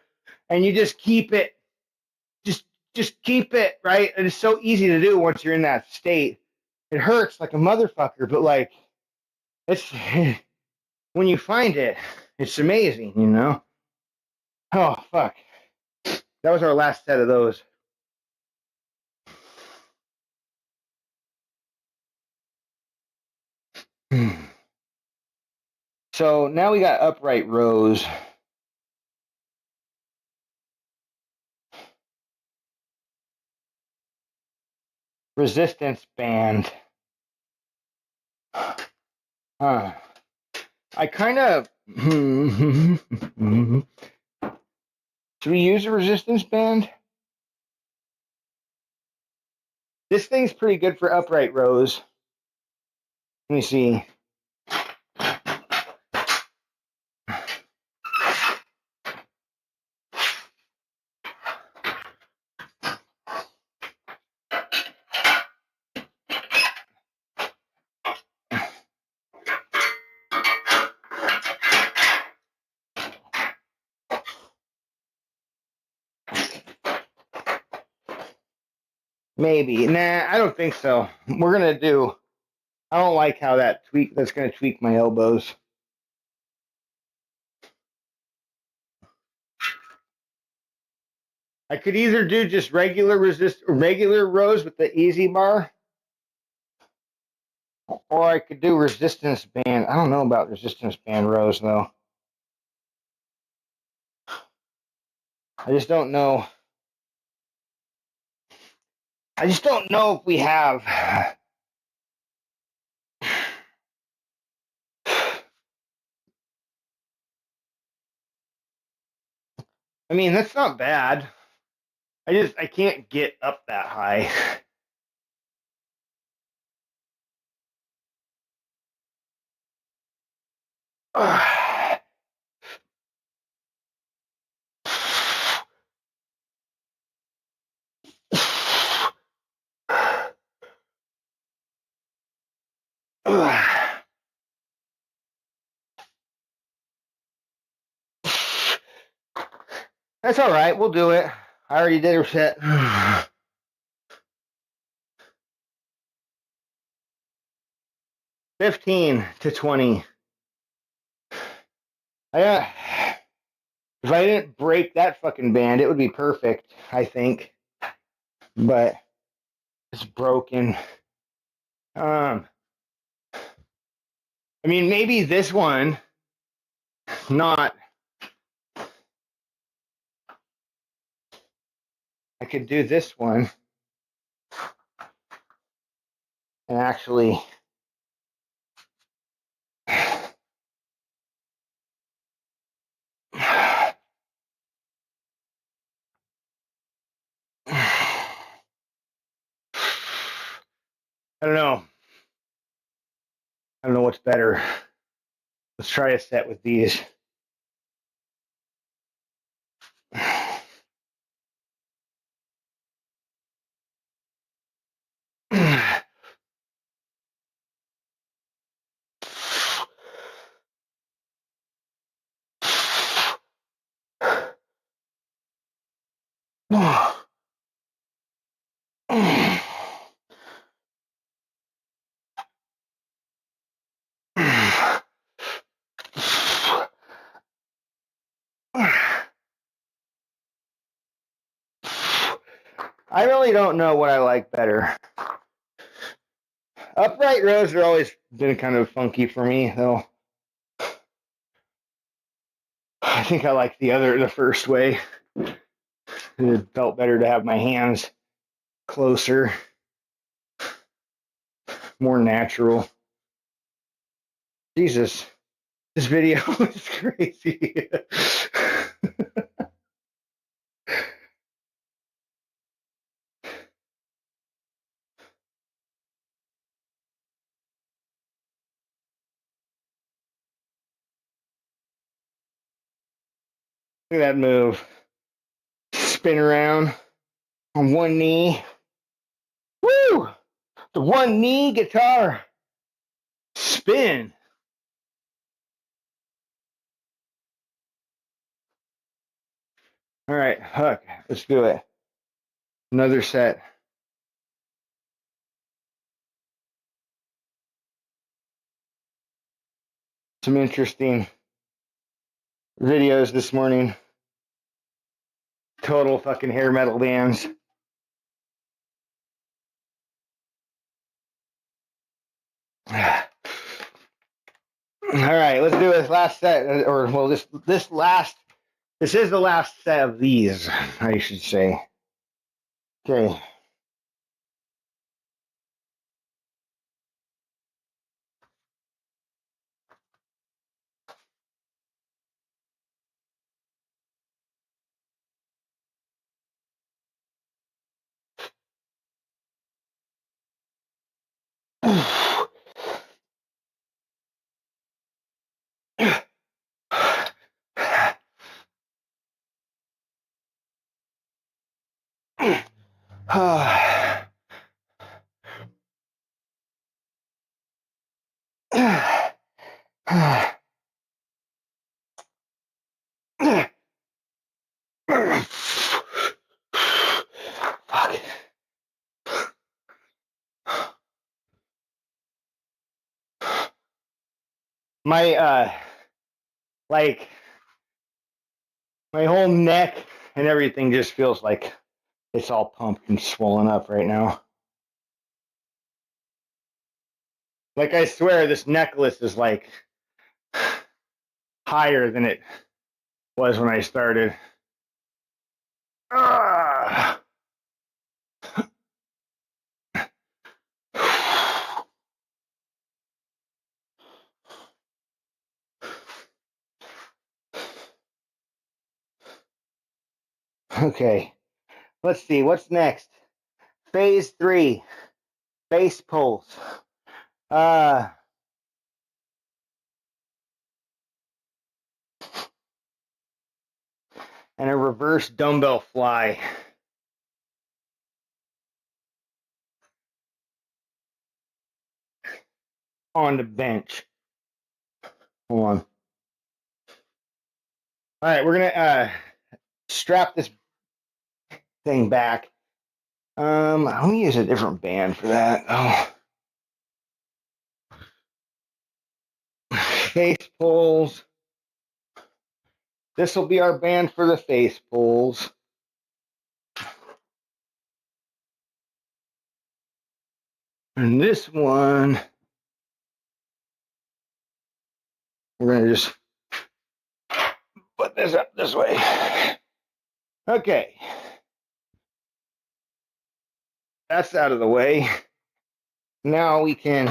and you just keep it, just keep it, right? And it's so easy to do once you're in that state. It hurts like a motherfucker, but like, it's when you find it, it's amazing, Oh, fuck. That was our last set of those. So now we got upright rows. Resistance band. I kind of. Should we use a resistance band? This thing's pretty good for upright rows. Let me see. Maybe. Nah, I don't think so. We're gonna do. I don't like how that's gonna tweak my elbows. I could either do just regular rows with the easy bar, or I could do resistance band. I don't know about resistance band rows though. I just don't know. I just don't know if we have. I mean, that's not bad. I can't get up that high. That's all right. We'll do it. I already did her set. 15 to 20. If I didn't break that fucking band, it would be perfect, I think. But it's broken. I mean, maybe this one, not. I could do this one and actually. I don't know. I don't know what's better. Let's try a set with these. I really don't know what I like better. Upright rows have always been kind of funky for me, though. I think I like the first way. It felt better to have my hands closer, more natural. Jesus, this video is crazy. Look at that move. Spin around on one knee. Woo! The one knee guitar. Spin. All right, Huck, let's do it. Another set. Some interesting videos this morning. Total fucking hair metal bands. right, let's do this last set, or well, this is the last set of these, I should say. Okay. Fuck. My like my whole neck and everything just feels like it's all pumped and swollen up right now. Like I swear this necklace is like higher than it was when I started. Okay, let's see what's next. Phase 3, face pulls. And a reverse dumbbell fly. On the bench. Hold on. All right, we're gonna strap this thing back. Let me use a different band for that. Oh, face pulls. This will be our band for the face pulls. And this one, we're gonna just put this up this way. Okay. That's out of the way. Now we can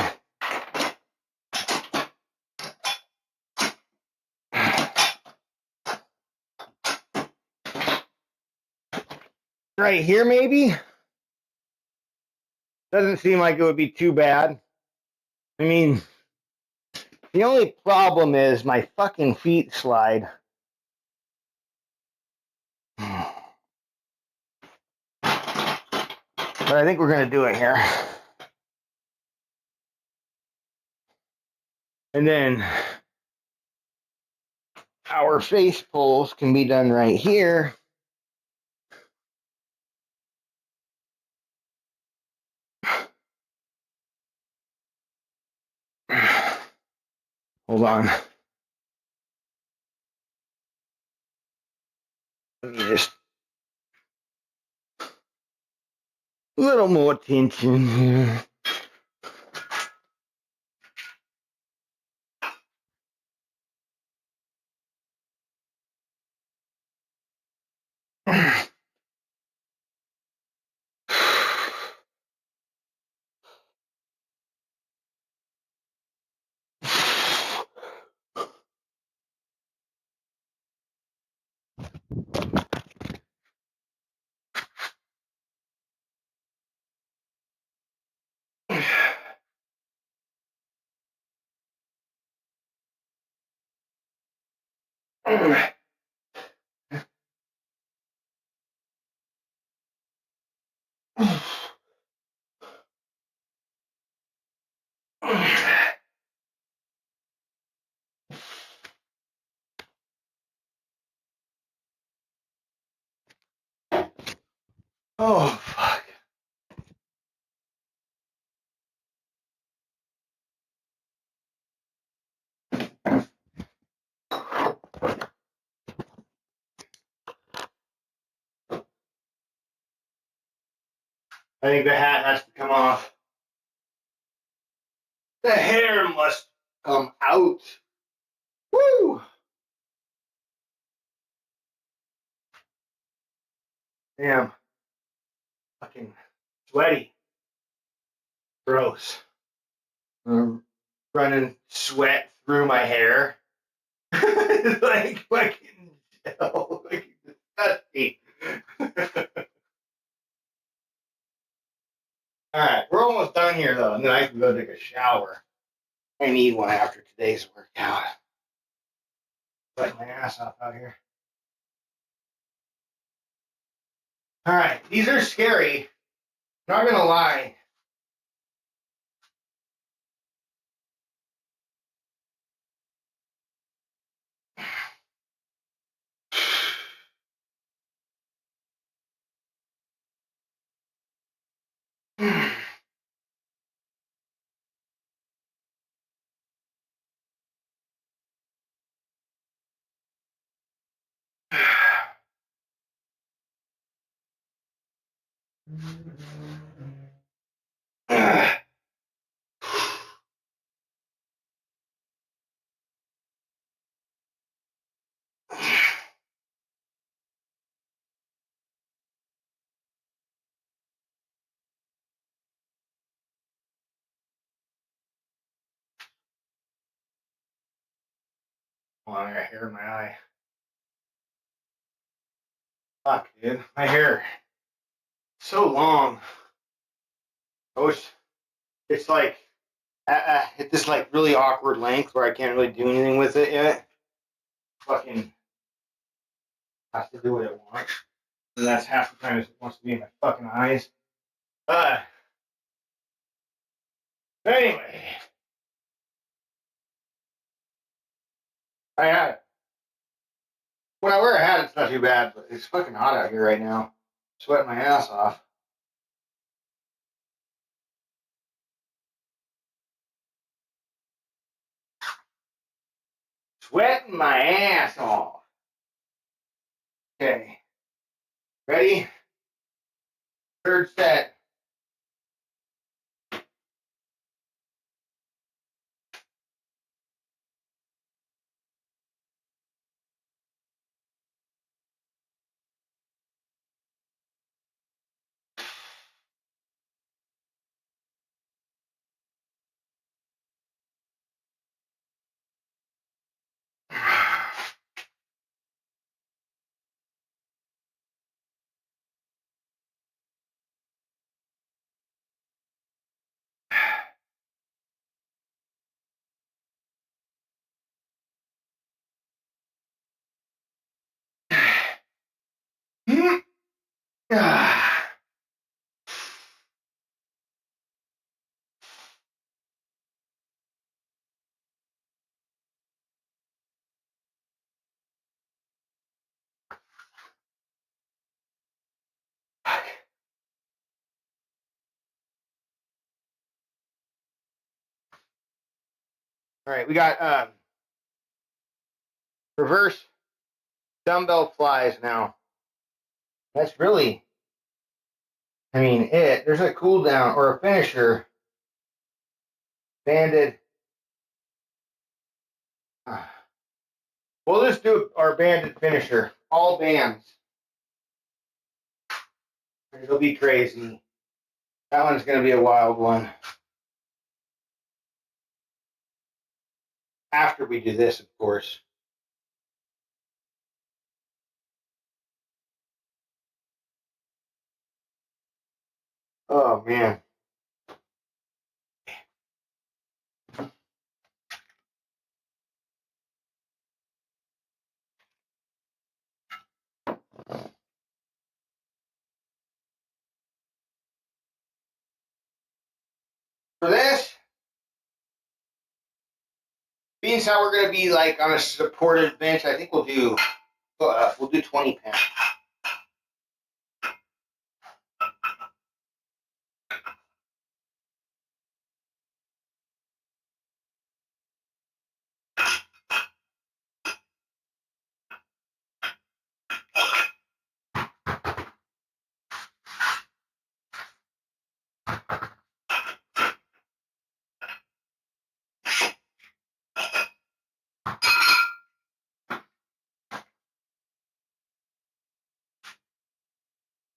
right here maybe. Doesn't seem like it would be too bad. I mean, the only problem is my fucking feet slide. But I think we're going to do it here. And then our face pulls can be done right here. Hold on. Let me just a little more tension here. Oh, fuck. I think the hat has to come off. The hair must come out. Woo! Damn. Fucking sweaty. Gross. Running sweat through my hair. Like fucking gel. Like disgusting. Alright, we're almost done here though, and then I can go take a shower. I need one after today's workout. Sweat my ass off out here. Alright, these are scary. Not gonna lie. Oh, I got hair in my eye. Fuck, dude. My hair. So long. I wish it's like at this like really awkward length where I can't really do anything with it yet. Fucking has to do what it wants. And that's half the time it wants to be in my fucking eyes. Anyway. When I wear a hat, it's not too bad, but it's fucking hot out here right now. Sweating my ass off. Sweating my ass off. Okay. Ready? Third set. All right, we got reverse dumbbell flies now. That's really, I mean, it. There's a cool down or a finisher. Banded. We'll just do our banded finisher. All bands. It'll be crazy. That one's going to be a wild one. After we do this, of course. Oh, man. For this, being how we're going to be like on a supported bench, I think we'll do 20 pounds.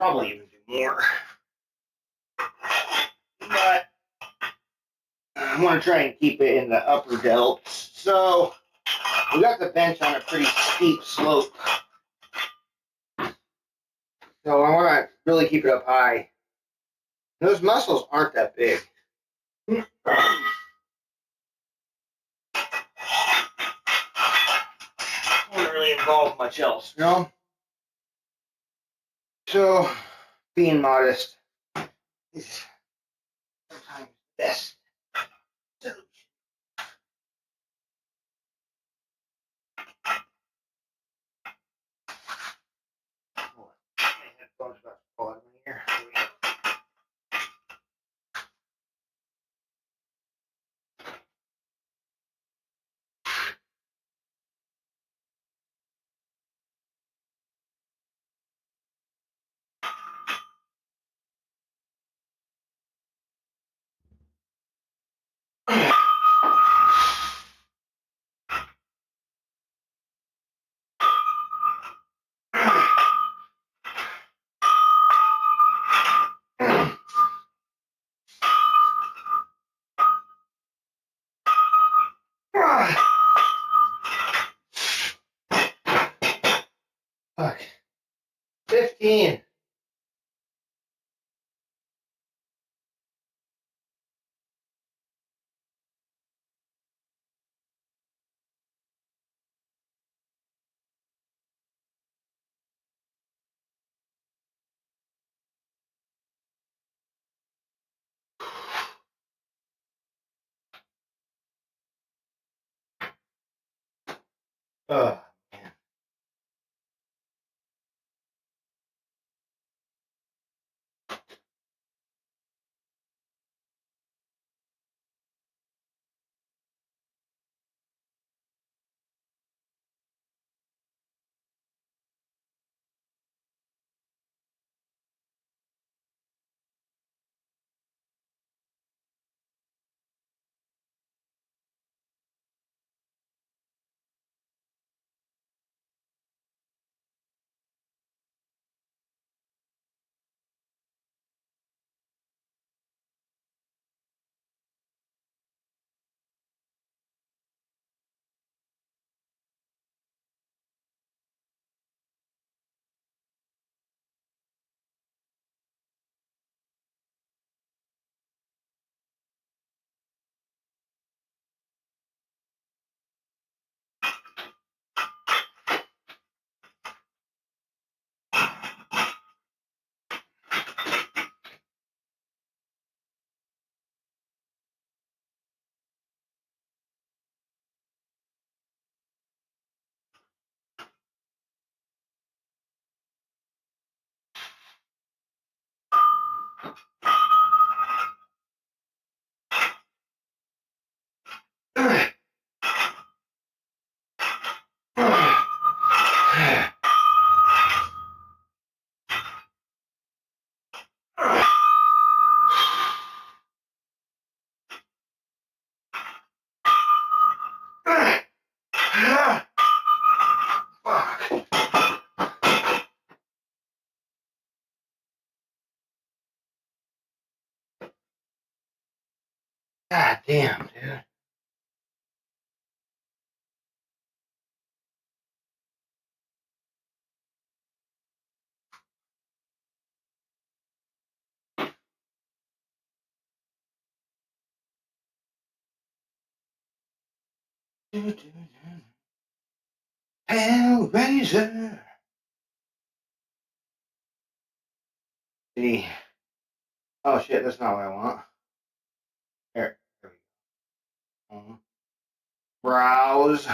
probably even do more. But I want to try and keep it in the upper delts. So we got the bench on a pretty steep slope. So I want to really keep it up high. Those muscles aren't that big. Don't really involve much else, you know? So being modest is sometimes best. Headphones about to fall out of my ear. Fuck. 15. Man. God damn, dude. Hellraiser. See. Oh shit, that's not what I want. There we go. Browse.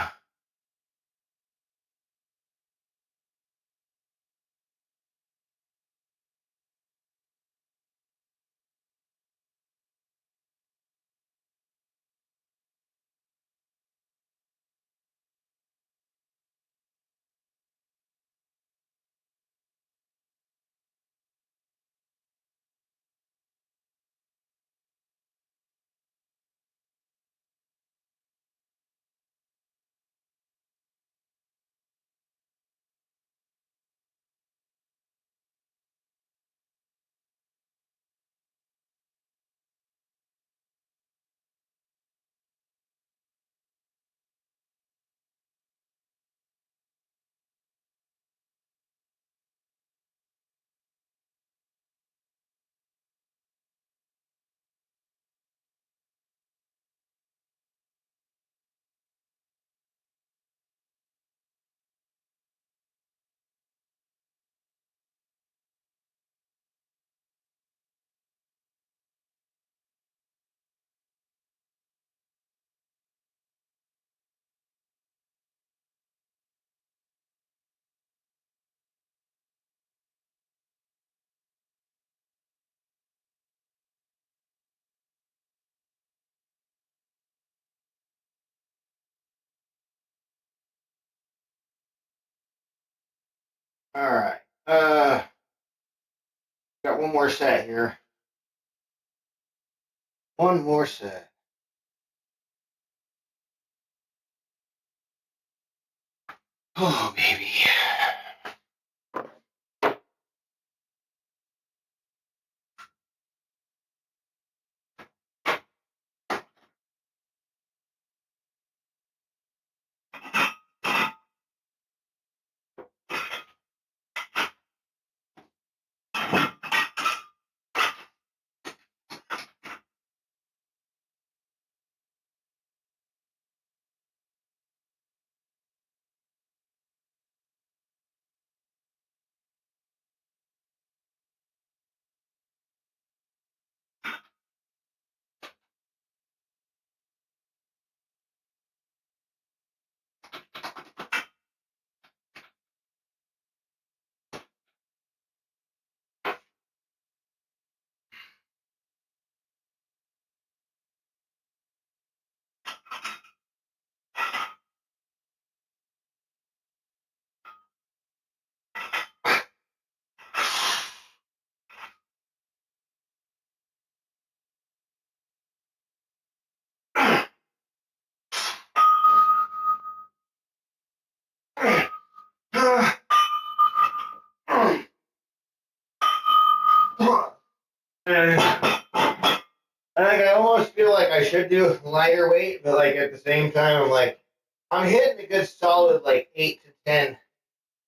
All right. Got one more set here. One more set. Oh, baby. I almost feel like I should do lighter weight, but like at the same time, I'm like, I'm hitting a good solid like 8 to 10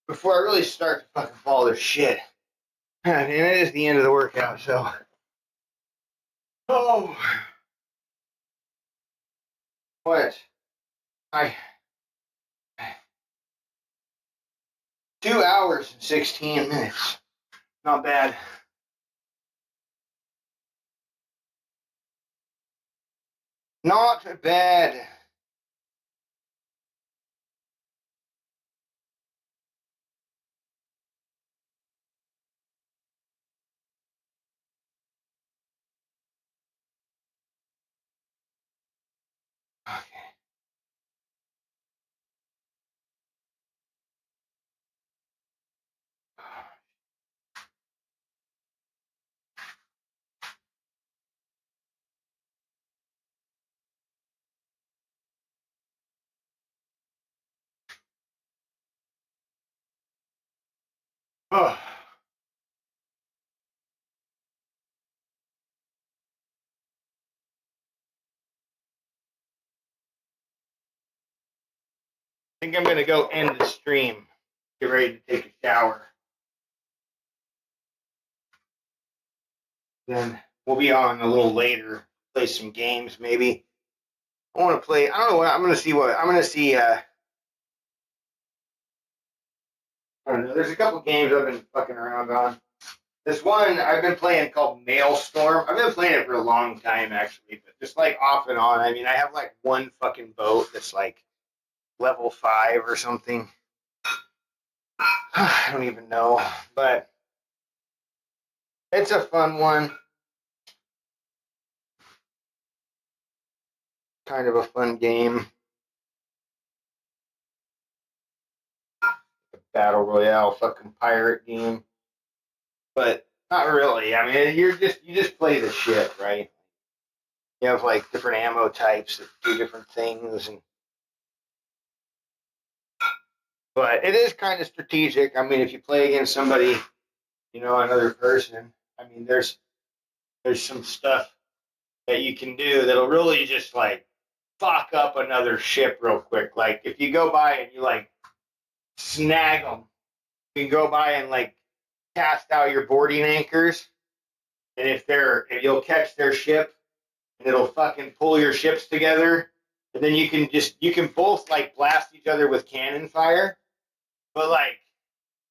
before I really start to fucking fall to shit. And it is the end of the workout, so. Oh. What? 2 hours and 16 minutes. Not bad. Not bad. Okay. Oh. I think I'm going to go end the stream. Get ready to take a shower. Then we'll be on a little later. Play some games, maybe. I want to play. I don't know what. I'm going to see what. I'm going to see. I don't know. There's a couple games I've been fucking around on. This one I've been playing called Maelstrom. I've been playing it for a long time, actually, but just like off and on. I mean, I have like one fucking boat that's like level 5 or something. I don't even know, but it's a fun one. Kind of a fun game. Battle Royale fucking pirate game. But not really. I mean, you just play the shit, right? You have like different ammo types that do different things, but it is kind of strategic. I mean, if you play against somebody, another person, I mean, there's some stuff that you can do that'll really just like fuck up another ship real quick. Like if you go by and you like snag them, you can go by and like cast out your boarding anchors, and if you'll catch their ship, and it'll fucking pull your ships together, and then you can both like blast each other with cannon fire, but like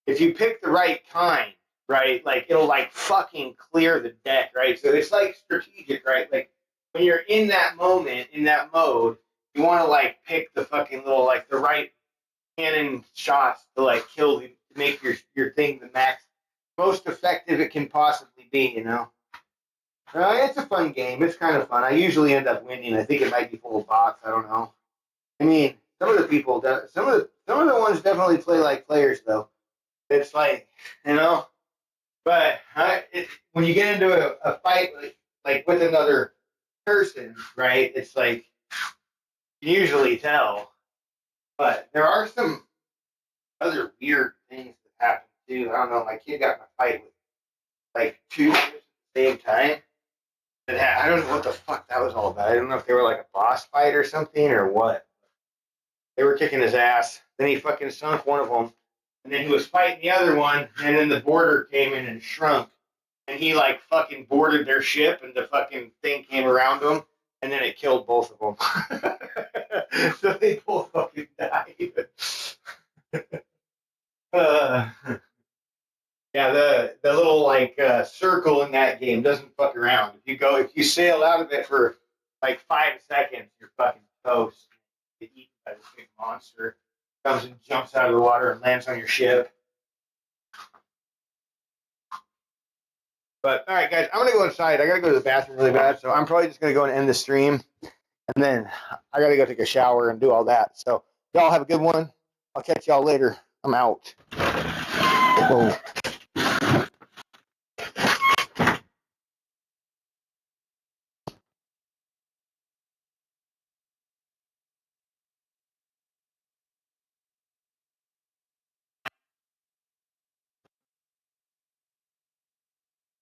if you pick the right kind, right, like it'll like fucking clear the deck, right? So it's like strategic, right? Like when you're in that moment, in that mode, you want to like pick the fucking little like the right cannon shots to like kill to make your thing the max most effective it can possibly be. It's a fun game. It's kind of fun. I usually end up winning. I think it might be full of bots. I don't know. I mean, some of the ones definitely play like players though. It's like, you know, but when you get into a fight like with another person, right? It's like you can usually tell, but there are some other weird things that happen too. I don't know. My kid got in a fight with like two at the same time. I don't know what the fuck that was all about. I don't know if they were like a boss fight or something or what. They were kicking his ass. Then he fucking sunk one of them. And then he was fighting the other one. And then the border came in and shrunk. And he like fucking boarded their ship and the fucking thing came around them. And then it killed both of them. So they both fucking died. Yeah, the little like circle in that game doesn't fuck around. If you sail out of it for like 5 seconds, you're fucking toast. You get eaten by this big monster, comes and jumps out of the water and lands on your ship. But all right, guys, I'm gonna go inside. I gotta go to the bathroom really bad, so I'm probably just gonna go and end the stream, and then I gotta go take a shower and do all that. So y'all have a good one. I'll catch y'all later. I'm out. Whoa.